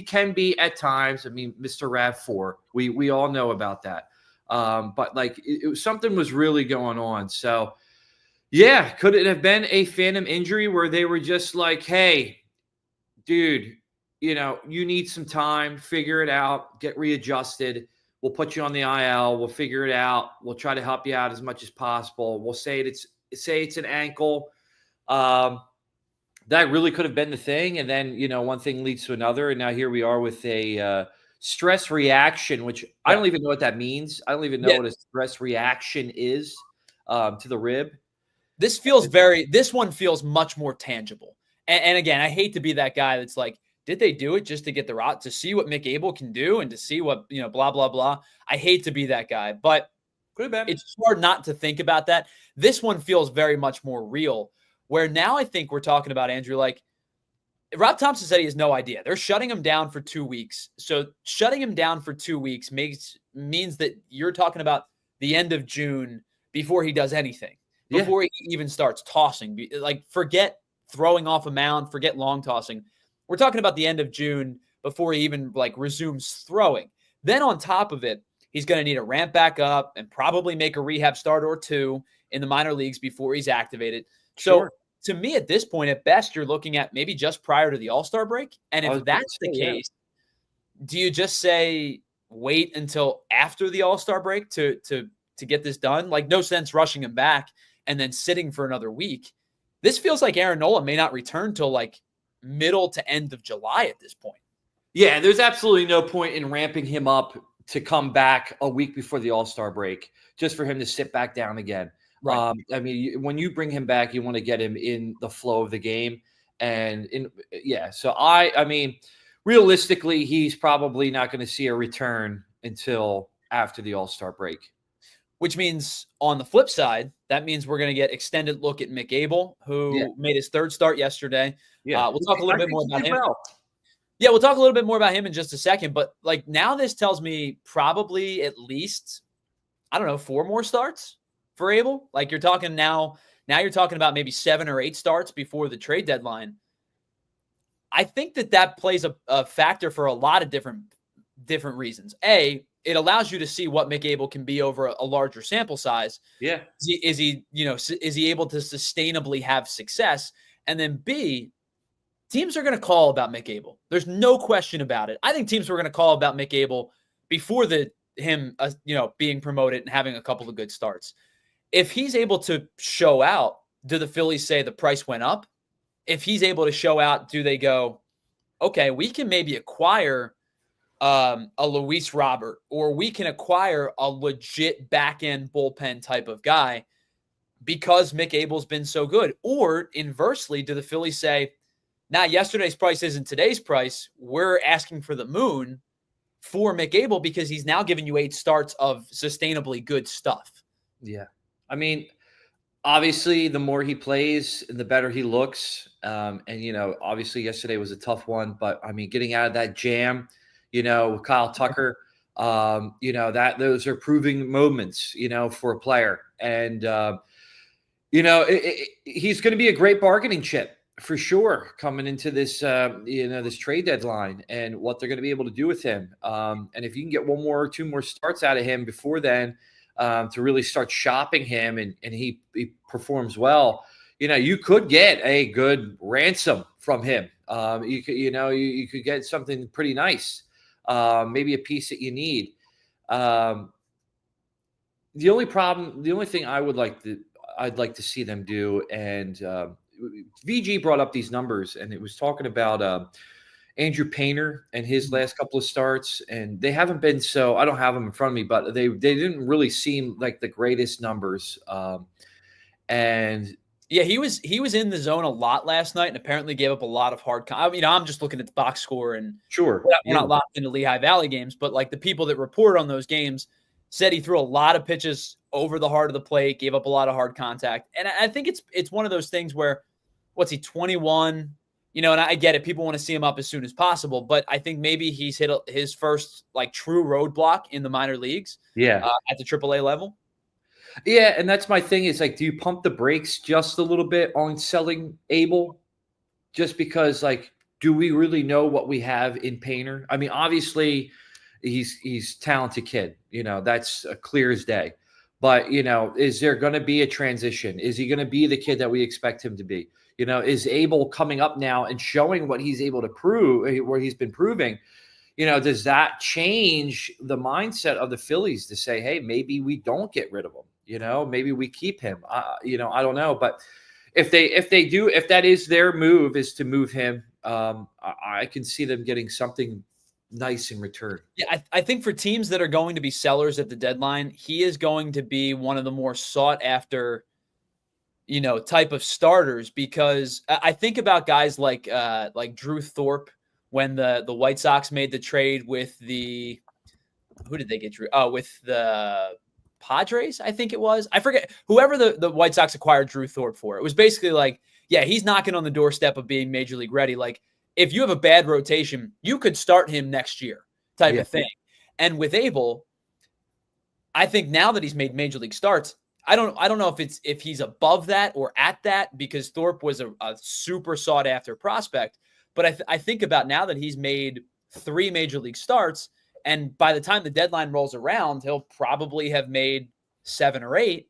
can be at times, Mr. RAV4. We all know about that. But like something was really going on. So, yeah, could it have been a phantom injury where they were just like, hey, dude, you need some time, figure it out, get readjusted. We'll put you on the IL. We'll figure it out. We'll try to help you out as much as possible. We'll say it's an ankle. That really could have been the thing. And then, one thing leads to another. And now here we are with a stress reaction, which I don't even know what that means. I don't even know what a stress reaction is to the rib. This one feels much more tangible. And again, I hate to be that guy that's like, did they do it just to get the route, to see what Mick Abel can do and to see what, blah, blah, blah. I hate to be that guy, but it's hard not to think about that. This one feels very much more real, where now I think we're talking about, Andrew, like Rob Thompson said he has no idea. They're shutting him down for 2 weeks. So shutting him down for 2 weeks means that you're talking about the end of June before he does anything, before he even starts tossing. Like, forget throwing off a mound, forget long tossing. We're talking about the end of June before he even like resumes throwing. Then on top of it, he's going to need to ramp back up and probably make a rehab start or two in the minor leagues before he's activated. So to me, at this point, at best, you're looking at maybe just prior to the All-Star break. And if that's the case, do you just say wait until after the All-Star break to get this done? Like, no sense rushing him back and then sitting for another week. This feels like Aaron Nola may not return till like middle to end of July at this point. Yeah, there's absolutely no point in ramping him up to come back a week before the All-Star break just for him to sit back down again. Right. I mean, when you bring him back, you want to get him in the flow of the game. And so I mean, realistically, he's probably not going to see a return until after the All-Star break. Which means on the flip side, that means we're going to get extended look at Mick Abel, who made his third start yesterday. Yeah. We'll talk a little bit more about him. Well. Yeah, we'll talk a little bit more about him in just a second. But like, now this tells me probably at least, I don't know, 4 more starts for Abel. Like, you're talking now you're talking about maybe 7 or 8 starts before the trade deadline. I think that plays a factor for a lot of different reasons. A, it allows you to see what Mick Abel can be over a larger sample size. Yeah. Is he able to sustainably have success? And then B, teams are going to call about Mick Abel. There's no question about it. I think teams were going to call about Mick Abel before him being promoted and having a couple of good starts. If he's able to show out, do the Phillies say the price went up? If he's able to show out, do they go, okay, we can maybe acquire a Luis Robert, or we can acquire a legit back-end bullpen type of guy because Mick Abel's been so good? Or inversely, do the Phillies say, nah, yesterday's price isn't today's price. We're asking for the moon for Mick Abel because he's now giving you 8 starts of sustainably good stuff. Yeah. I mean, obviously, the more he plays, the better he looks. And, obviously yesterday was a tough one. But, I mean, getting out of that jam, with Kyle Tucker, those are proving moments, for a player. And, he's going to be a great bargaining chip for sure coming into this, this trade deadline and what they're going to be able to do with him. And if you can get 1 more or 2 more starts out of him before then, to really start shopping him and he performs well, you could get a good ransom from him. You could get something pretty nice, maybe a piece that you need. The only thing I'd like to see them do, and VG brought up these numbers, and it was talking about Andrew Painter and his last couple of starts, and they haven't been so. I don't have them in front of me, but they didn't really seem like the greatest numbers. And yeah, he was in the zone a lot last night, and apparently gave up a lot of hard. I'm just looking at the box score, and sure, we're not locked into Lehigh Valley games, but like the people that report on those games said he threw a lot of pitches over the heart of the plate, gave up a lot of hard contact, and I think it's one of those things where, what's he, 21? And I get it. People want to see him up as soon as possible, but I think maybe he's hit his first like true roadblock in the minor leagues. Yeah, at the AAA level. Yeah, and that's my thing. Is like, do you pump the brakes just a little bit on selling Abel, just because like, do we really know what we have in Painter? I mean, obviously, he's talented kid. That's clear as day. But is there going to be a transition? Is he going to be the kid that we expect him to be? Is Abel coming up now and showing what he's able to prove, where he's been proving? Does that change the mindset of the Phillies to say, hey, maybe we don't get rid of him? Maybe we keep him. I don't know. But if that is their move, is to move him, I can see them getting something nice in return. Yeah, I think for teams that are going to be sellers at the deadline, he is going to be one of the more sought after, type of starters, because I think about guys like Drew Thorpe when the White Sox made the trade with who did they get Drew? Oh, with the Padres, I think it was. I forget. Whoever the White Sox acquired Drew Thorpe for. It was basically like, yeah, he's knocking on the doorstep of being major league ready. Like, if you have a bad rotation, you could start him next year type of thing. And with Abel, I think now that he's made major league starts, I don't know if he's above that or at that, because Thorpe was a super sought after prospect. But I think about now that he's made 3 major league starts, and by the time the deadline rolls around, he'll probably have made 7 or 8.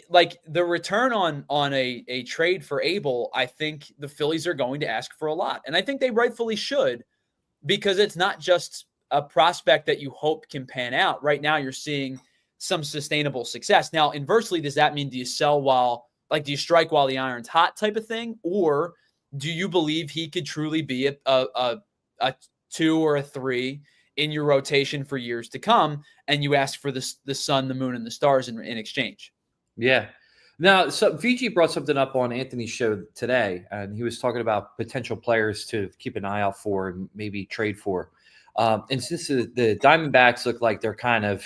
Like, the return on a trade for Abel, I think the Phillies are going to ask for a lot, and I think they rightfully should, because it's not just a prospect that you hope can pan out. Right now, you're seeing some sustainable success. Now, inversely, does that mean do you strike while the iron's hot type of thing? Or do you believe he could truly be a 2 or a 3 in your rotation for years to come, and you ask for the sun, the moon, and the stars in exchange? Yeah. Now, so VG brought something up on Anthony's show today, and he was talking about potential players to keep an eye out for and maybe trade for. And since the Diamondbacks look like they're kind of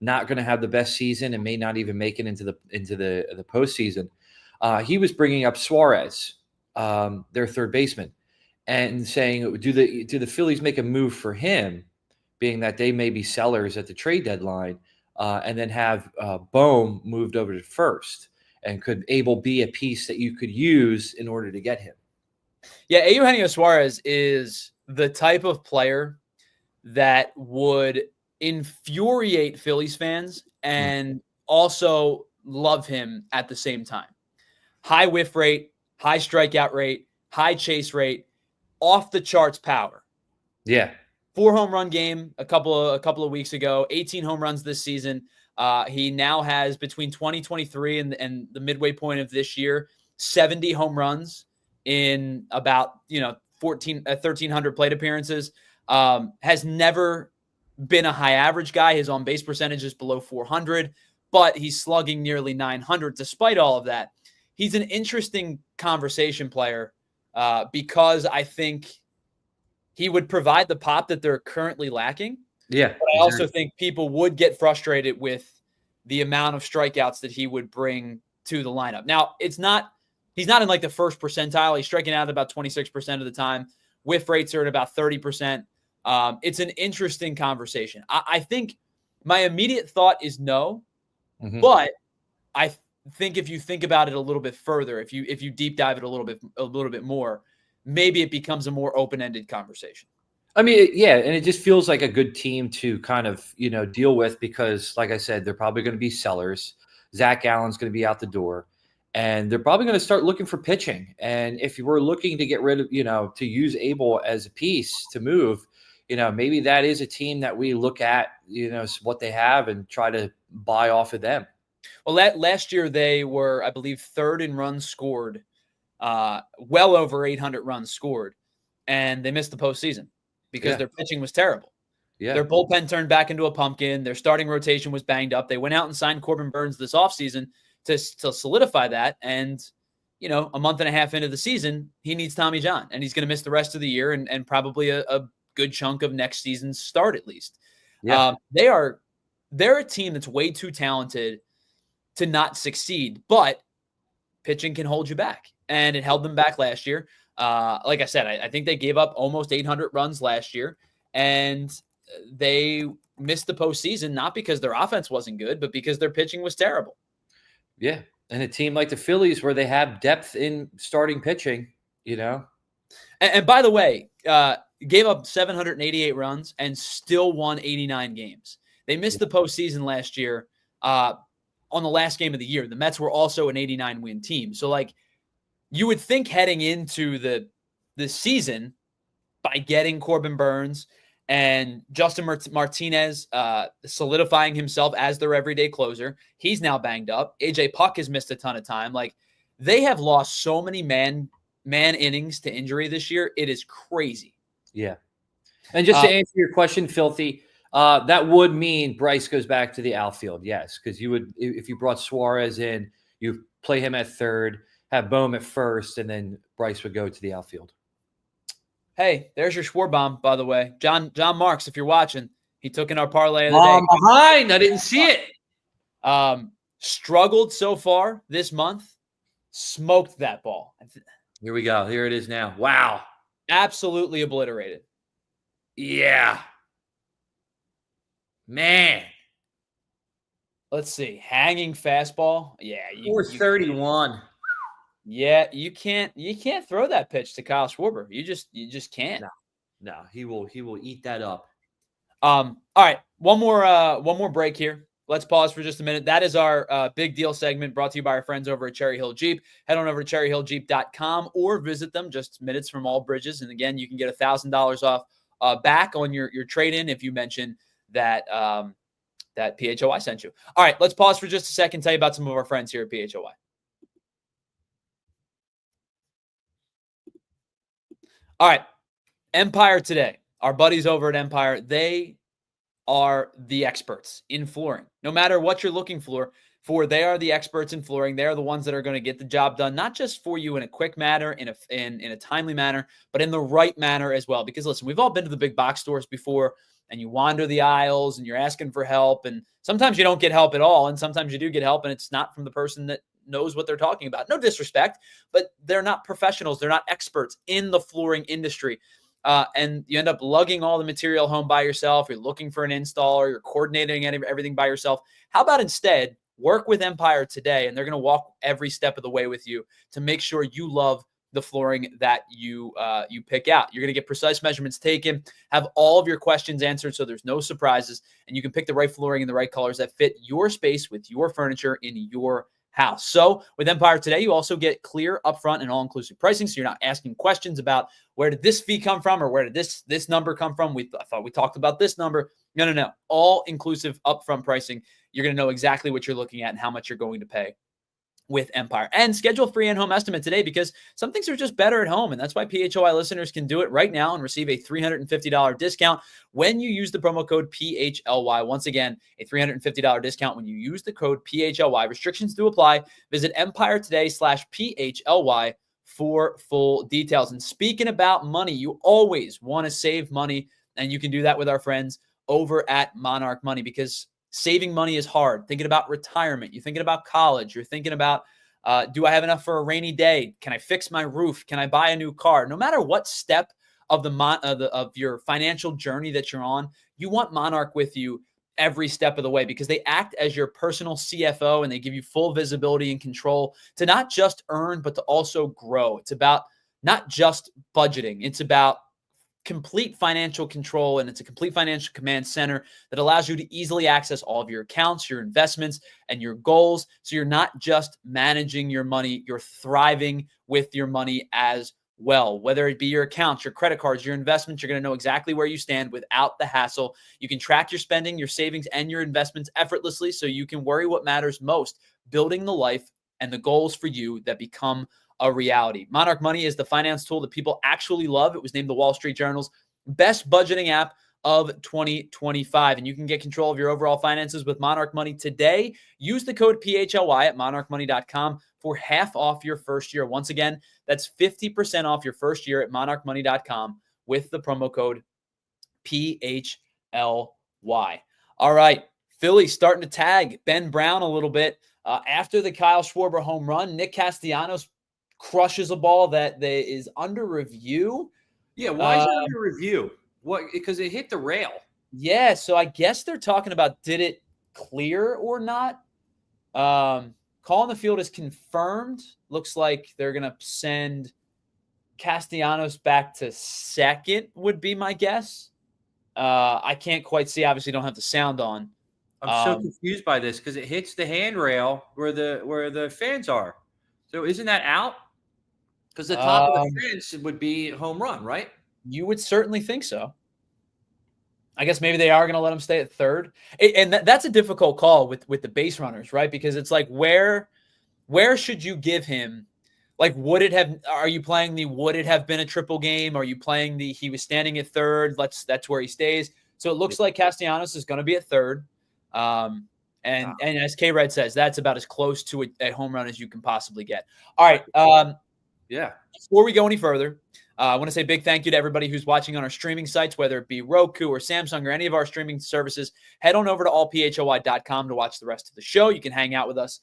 not going to have the best season and may not even make it into the postseason, he was bringing up Suarez, their third baseman, and saying, do the Phillies make a move for him, being that they may be sellers at the trade deadline, and then have Bohm moved over to first, and could Abel be a piece that you could use in order to get him? Yeah, Eugenio Suarez is the type of player that would infuriate Phillies fans and also love him at the same time. High whiff rate, high strikeout rate, high chase rate, off the charts power. Yeah. 4 home run game a couple of weeks ago, 18 home runs this season. He now has, between 2023 and the midway point of this year, 70 home runs in about 1,300 plate appearances. Has never been a high average guy. His on base percentage is below 400, but he's slugging nearly 900 despite all of that. He's an interesting conversation player because I think he would provide the pop that they're currently lacking. Yeah. But I also think people would get frustrated with the amount of strikeouts that he would bring to the lineup. Now, he's not in like the first percentile. He's striking out about 26% of the time. Whiff rates are at about 30%. It's an interesting conversation. I think my immediate thought is no, but I think if you think about it a little bit further, if you deep dive it a little bit more, maybe it becomes a more open-ended conversation. I mean, yeah, and it just feels like a good team to kind of, deal with, because, like I said, they're probably going to be sellers. Zach Allen's going to be out the door, and they're probably going to start looking for pitching. And if you were looking to get rid of, to use Abel as a piece to move, maybe that is a team that we look at, what they have and try to buy off of them. Well, last year they were, I believe, 3rd in runs scored, well over 800 runs scored, and they missed the postseason because their pitching was terrible. Yeah. Their bullpen turned back into a pumpkin. Their starting rotation was banged up. They went out and signed Corbin Burnes this offseason to solidify that. And, a month and a half into the season, he needs Tommy John, and he's going to miss the rest of the year and probably a good chunk of next season's start at least. Yeah. They're a team that's way too talented to not succeed, but pitching can hold you back, and it held them back last year. Like I said, I think they gave up almost 800 runs last year, and they missed the postseason, not because their offense wasn't good, but because their pitching was terrible. Yeah. And a team like the Phillies, where they have depth in starting pitching, And by the way, gave up 788 runs and still won 89 games. They missed the postseason last year on the last game of the year. The Mets were also an 89-win team. So, you would think heading into the season, by getting Corbin Burnes and Justin Martinez solidifying himself as their everyday closer, he's now banged up. AJ Puck has missed a ton of time. They have lost so many man innings to injury this year. It is crazy. Yeah. And just to answer your question, Filthy, that would mean Bryce goes back to the outfield. Yes. Because you would, if you brought Suarez in, you play him at third, have Bohm at first, and then Bryce would go to the outfield. Hey, there's your Schwarbomb, by the way. John Marks, if you're watching, he took in our parlay of the day. I'm behind. I didn't see it. Struggled so far this month. Smoked that ball. Here we go. Here it is now. Wow. Absolutely obliterated. Yeah. Man. Let's see. Hanging fastball. Yeah, you 431. yeah, you can't throw that pitch to Kyle Schwarber. You just can't. No, no, he will eat that up. All right, one more break here. Let's pause for just a minute. That is our big deal segment brought to you by our friends over at Cherry Hill Jeep. Head on over to cherryhilljeep.com or visit them just minutes from all bridges. And again, you can get $1,000 off back on your trade-in if you mention that that PHLY sent you. All right, let's pause for just a second, tell you about some of our friends here at PHLY. All right, Empire Today. Our buddies over at Empire, they are the experts in flooring. No matter what you're looking for, they are the experts in flooring. They are the ones that are going to get the job done, not just for you in a quick manner, in a timely manner, but in the right manner as well. Because listen, we've all been to the big box stores before, and you wander the aisles and you're asking for help, and sometimes you don't get help at all, and sometimes you do get help, and it's not from the person that knows what they're talking about. No disrespect, but they're not professionals. They're not experts in the flooring industry. And you end up lugging all the material home by yourself. You're looking for an installer. You're coordinating everything by yourself. How about instead work with Empire today, and they're going to walk every step of the way with you to make sure you love the flooring that you pick out. You're going to get precise measurements taken, have all of your questions answered so there's no surprises, and you can pick the right flooring and the right colors that fit your space with your furniture in your house. So with Empire Today, you also get clear, upfront, and all-inclusive pricing, so you're not asking questions about where did this fee come from or where did this number come from. I thought we talked about this number. No. All-inclusive, upfront pricing. You're going to know exactly what you're looking at and how much you're going to pay with Empire. And schedule a free in-home estimate today because some things are just better at home, and that's why PHLY listeners can do it right now and receive a $350 discount when you use the promo code PHLY. Once again, a $350 discount when you use the code PHLY. Restrictions do apply. Visit empiretoday.com/PHLY for full details. And speaking about money, you always want to save money, and you can do that with our friends over at Monarch Money because saving money is hard. Thinking about retirement. You're thinking about college. You're thinking about, do I have enough for a rainy day? Can I fix my roof? Can I buy a new car? No matter what step of of your financial journey that you're on, you want Monarch with you every step of the way because they act as your personal CFO and they give you full visibility and control to not just earn, but to also grow. It's about not just budgeting. It's about complete financial control, and it's a complete financial command center that allows you to easily access all of your accounts, your investments, and your goals. So you're not just managing your money, you're thriving with your money as well. Whether it be your accounts, your credit cards, your investments, you're going to know exactly where you stand without the hassle. You can track your spending, your savings, and your investments effortlessly so you can worry what matters most, building the life and the goals for you that become a reality. Monarch Money is the finance tool that people actually love. It was named the Wall Street Journal's best budgeting app of 2025. And you can get control of your overall finances with Monarch Money today. Use the code PHLY at monarchmoney.com for half off your first year. Once again, that's 50% off your first year at monarchmoney.com with the promo code PHLY. All right, Philly starting to tag Ben Brown a little bit. After the Kyle Schwarber home run, Nick Castellanos crushes a ball that is under review. Yeah, why is it under review? What? Because it hit the rail. Yeah, so I guess they're talking about did it clear or not. Call on the field is confirmed. Looks like they're going to send Castellanos back to second would be my guess. I can't quite see. Obviously, don't have the sound on. I'm so confused by this because it hits the handrail where the fans are. So isn't that out? Because the top of the fence would be home run, right? You would certainly think so. I guess maybe they are going to let him stay at third. And that's a difficult call with the base runners, right? Because it's like, where should you give him? Like, are you playing would it have been a triple game? Are you playing he was standing at third? That's where he stays. So it looks like Castellanos is going to be at third. And as K-Red says, that's about as close to a home run as you can possibly get. All right. Yeah. Before we go any further, I want to say a big thank you to everybody who's watching on our streaming sites, whether it be Roku or Samsung or any of our streaming services. Head on over to allphly.com to watch the rest of the show. You can hang out with us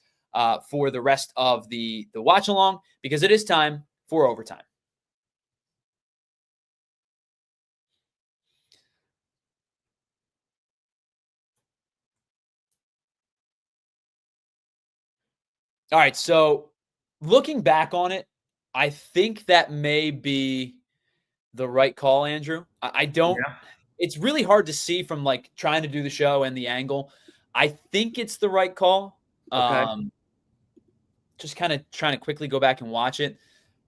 for the rest of the watch along because it is time for overtime. All right, so looking back on it, I think that may be the right call, Andrew. I don't Yeah. it's really hard to see from, like, trying to do the show and the angle. I think it's the right call. Okay. Just kinda trying to quickly go back and watch it.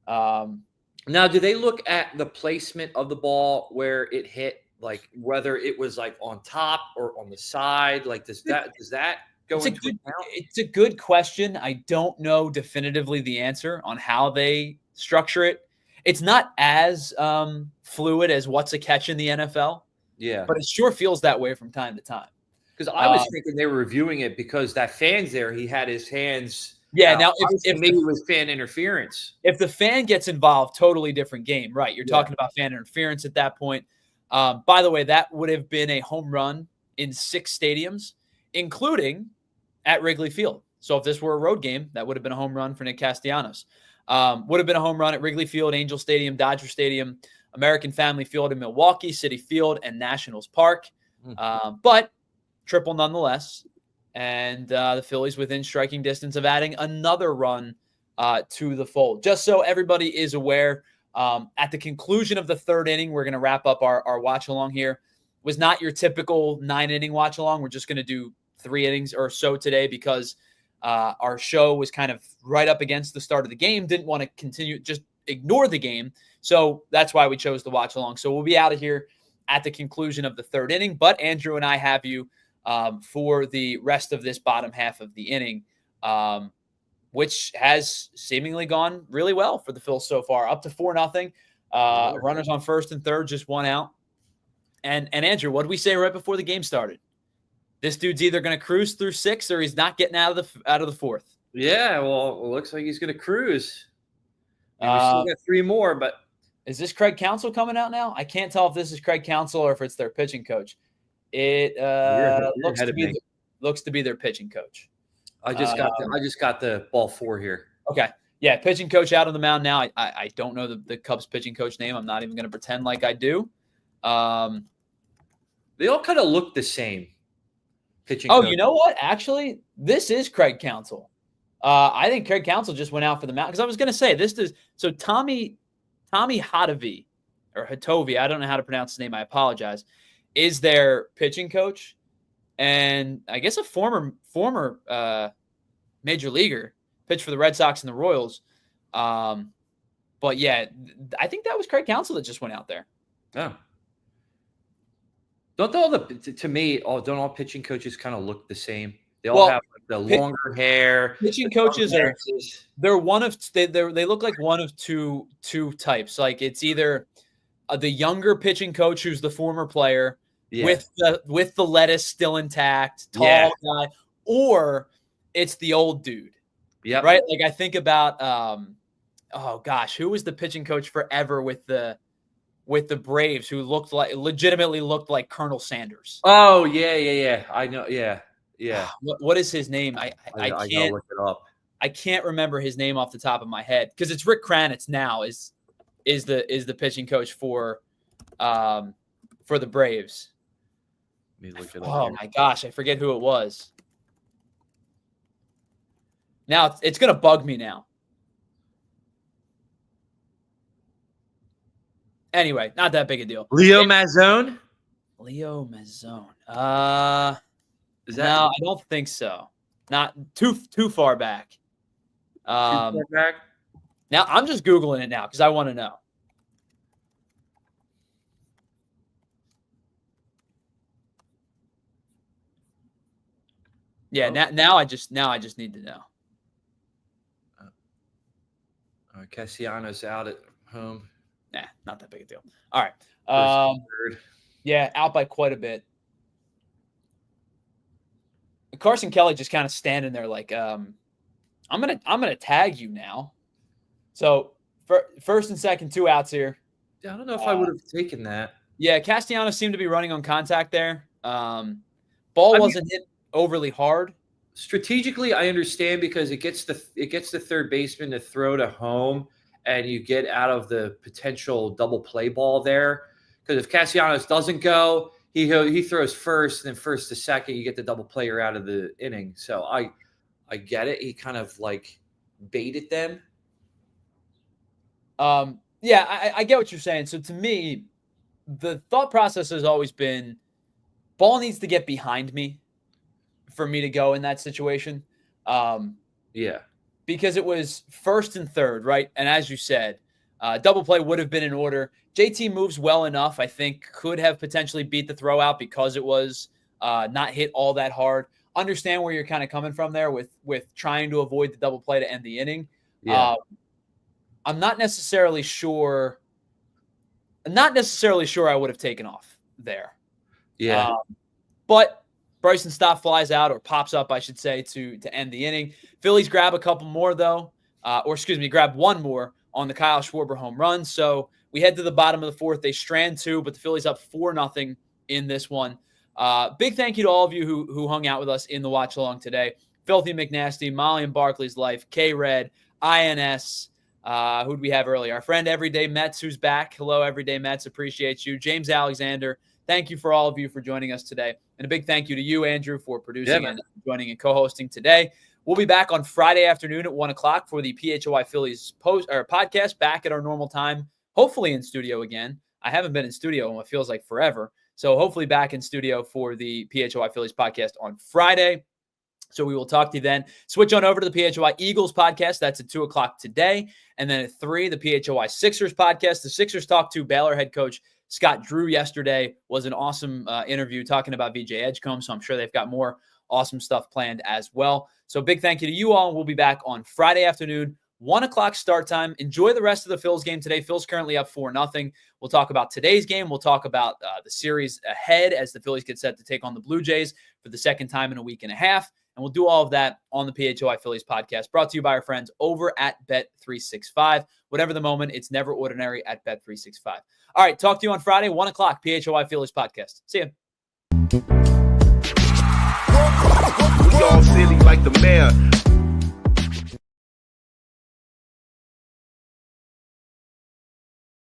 Um, Now, do they look at the placement of the ball where it hit, like whether it was like on top or on the side? Like, does that go into account? it's a good question. I don't know definitively the answer on how they structure it. It's not as, fluid as what's a catch in the NFL, Yeah. but it sure feels that way from time to time. Because I Um, was thinking they were reviewing it because that fan's there. He had his hands yeah, out. now I was thinking maybe it was fan interference. if the fan gets involved, totally different game, right? You're Yeah. talking about fan interference at that point. By the way, that would have been a home run in 6 stadiums, including at Wrigley Field. So if this were a road game, that would have been a home run for Nick Castellanos. Would have been a home run at Wrigley Field, Angel Stadium, Dodger Stadium, American Family Field in Milwaukee, City Field, and Nationals Park. But triple nonetheless. And the Phillies within striking distance of adding another run to the fold. Just so everybody is aware, at the conclusion of the 3rd inning, we're going to wrap up our watch along here. Was not your typical 9-inning watch along. We're just going to do 3 innings or so today because our show was kind of right up against the start of the game. Didn't want to continue, just ignore the game. So that's why we chose to watch along. So we'll be out of here at the conclusion of the 3rd inning. But Andrew and I have you for the rest of this bottom half of the inning, which has seemingly gone really well for the Phils so far. Up to 4-0. Runners on first and third, just 1 out. And Andrew, what did we say right before the game started? This dude's either going to cruise through 6 or he's not getting out of the 4th. Yeah, well, it looks like he's going to cruise. I mean, we still got 3 more, but is this Craig Counsell coming out now? I can't tell if this is Craig Counsell or if it's their pitching coach. It looks to be their pitching coach. I just got the ball 4 here. Okay. Yeah, pitching coach out on the mound now. I don't know the Cubs pitching coach name. I'm not even going to pretend like I do. They all kind of look the same. Pitching coach. You know what? Actually, this is Craig Counsell. I think Craig Counsell just went out for the mound because I was going to say this is so Tommy Hotovy or Hatovi. I don't know how to pronounce his name. I apologize. Is their pitching coach, and I guess a former major leaguer, pitched for the Red Sox and the Royals. But yeah, I think that was Craig Counsell that just went out there. Oh. Don't all pitching coaches kind of look the same? They all have like the longer hair. Pitching coaches they look like one of two types. Like it's either the younger pitching coach who's the former player with the lettuce still intact, tall guy, or it's the old dude. Yeah. Right? Like I think about who was the pitching coach forever with the Braves who legitimately looked like Colonel Sanders. Oh, yeah. I know. Yeah. What is his name? I can't look it up. I can't remember his name off the top of my head because it's Rick Kranitz now is the pitching coach for the Braves. Let me look it up. Oh my gosh, I forget who it was. Now it's gonna bug me now. Anyway, not that big a deal. Leo Mazzone? Leo Mazzone. Is that? No, I don't think so. Not too far back. Too far back? Now I'm just Googling it now because I want to know. Yeah, now I just need to know. Castellanos out at home. Nah, not that big a deal. All right. Yeah, out by quite a bit. Carson Kelly just kind of standing there like, I'm gonna tag you now. So first and second, 2 outs here. Yeah, I don't know if I would have taken that. Yeah, Castellanos seemed to be running on contact there. Ball wasn't hit overly hard. Strategically, I understand because it gets the third baseman to throw to home, and you get out of the potential double play ball there. Because if Castellanos doesn't go, he throws first, and then first to second, you get the double player out of the inning. So I I get it. He kind of like baited them. Yeah, I get what you're saying. So to me, the thought process has always been ball needs to get behind me for me to go in that situation. Yeah. Because it was first and third, right? And as you said, double play would have been in order. JT moves well enough, I think, could have potentially beat the throw out because it was not hit all that hard. Understand where you're kind of coming from there with trying to avoid the double play to end the inning. Yeah. I'm not necessarily sure I would have taken off there. Yeah. But Bryson Stott flies out, or pops up, I should say, to end the inning. Phillies grab a couple more, though. Grab one more on the Kyle Schwarber home run. So we head to the bottom of the fourth. They strand two, but the Phillies up 4-0 in this one. Big thank you to all of you who hung out with us in the watch along today. Filthy McNasty, Molly and Barkley's Life, K-Red, INS. Who'd we have earlier? Our friend Everyday Mets, who's back. Hello, Everyday Mets. Appreciate you. James Alexander. Thank you for all of you for joining us today. And a big thank you to you, Andrew, for producing and joining and co-hosting today. We'll be back on Friday afternoon at 1 o'clock for the PHLY Phillies podcast, back at our normal time, hopefully in studio again. I haven't been in studio in what feels like forever. So hopefully back in studio for the PHLY Phillies podcast on Friday. So we will talk to you then. Switch on over to the PHLY Eagles podcast. That's at 2 o'clock today. And then at 3, the PHLY Sixers podcast. The Sixers talked to Baylor head coach Scott Drew yesterday. Was an awesome interview talking about VJ Edgecombe. So I'm sure they've got more awesome stuff planned as well. So big thank you to you all. We'll be back on Friday afternoon, 1 o'clock start time. Enjoy the rest of the Phils game today. Phils currently up 4-0. We'll talk about today's game. We'll talk about the series ahead as the Phillies get set to take on the Blue Jays for the second time in a week and a half. And we'll do all of that on the PHLY Phillies podcast, brought to you by our friends over at Bet365. Whatever the moment, it's never ordinary at Bet365. All right, talk to you on Friday, 1 o'clock, PHLY Phillies podcast. See ya. We all silly like the mayor.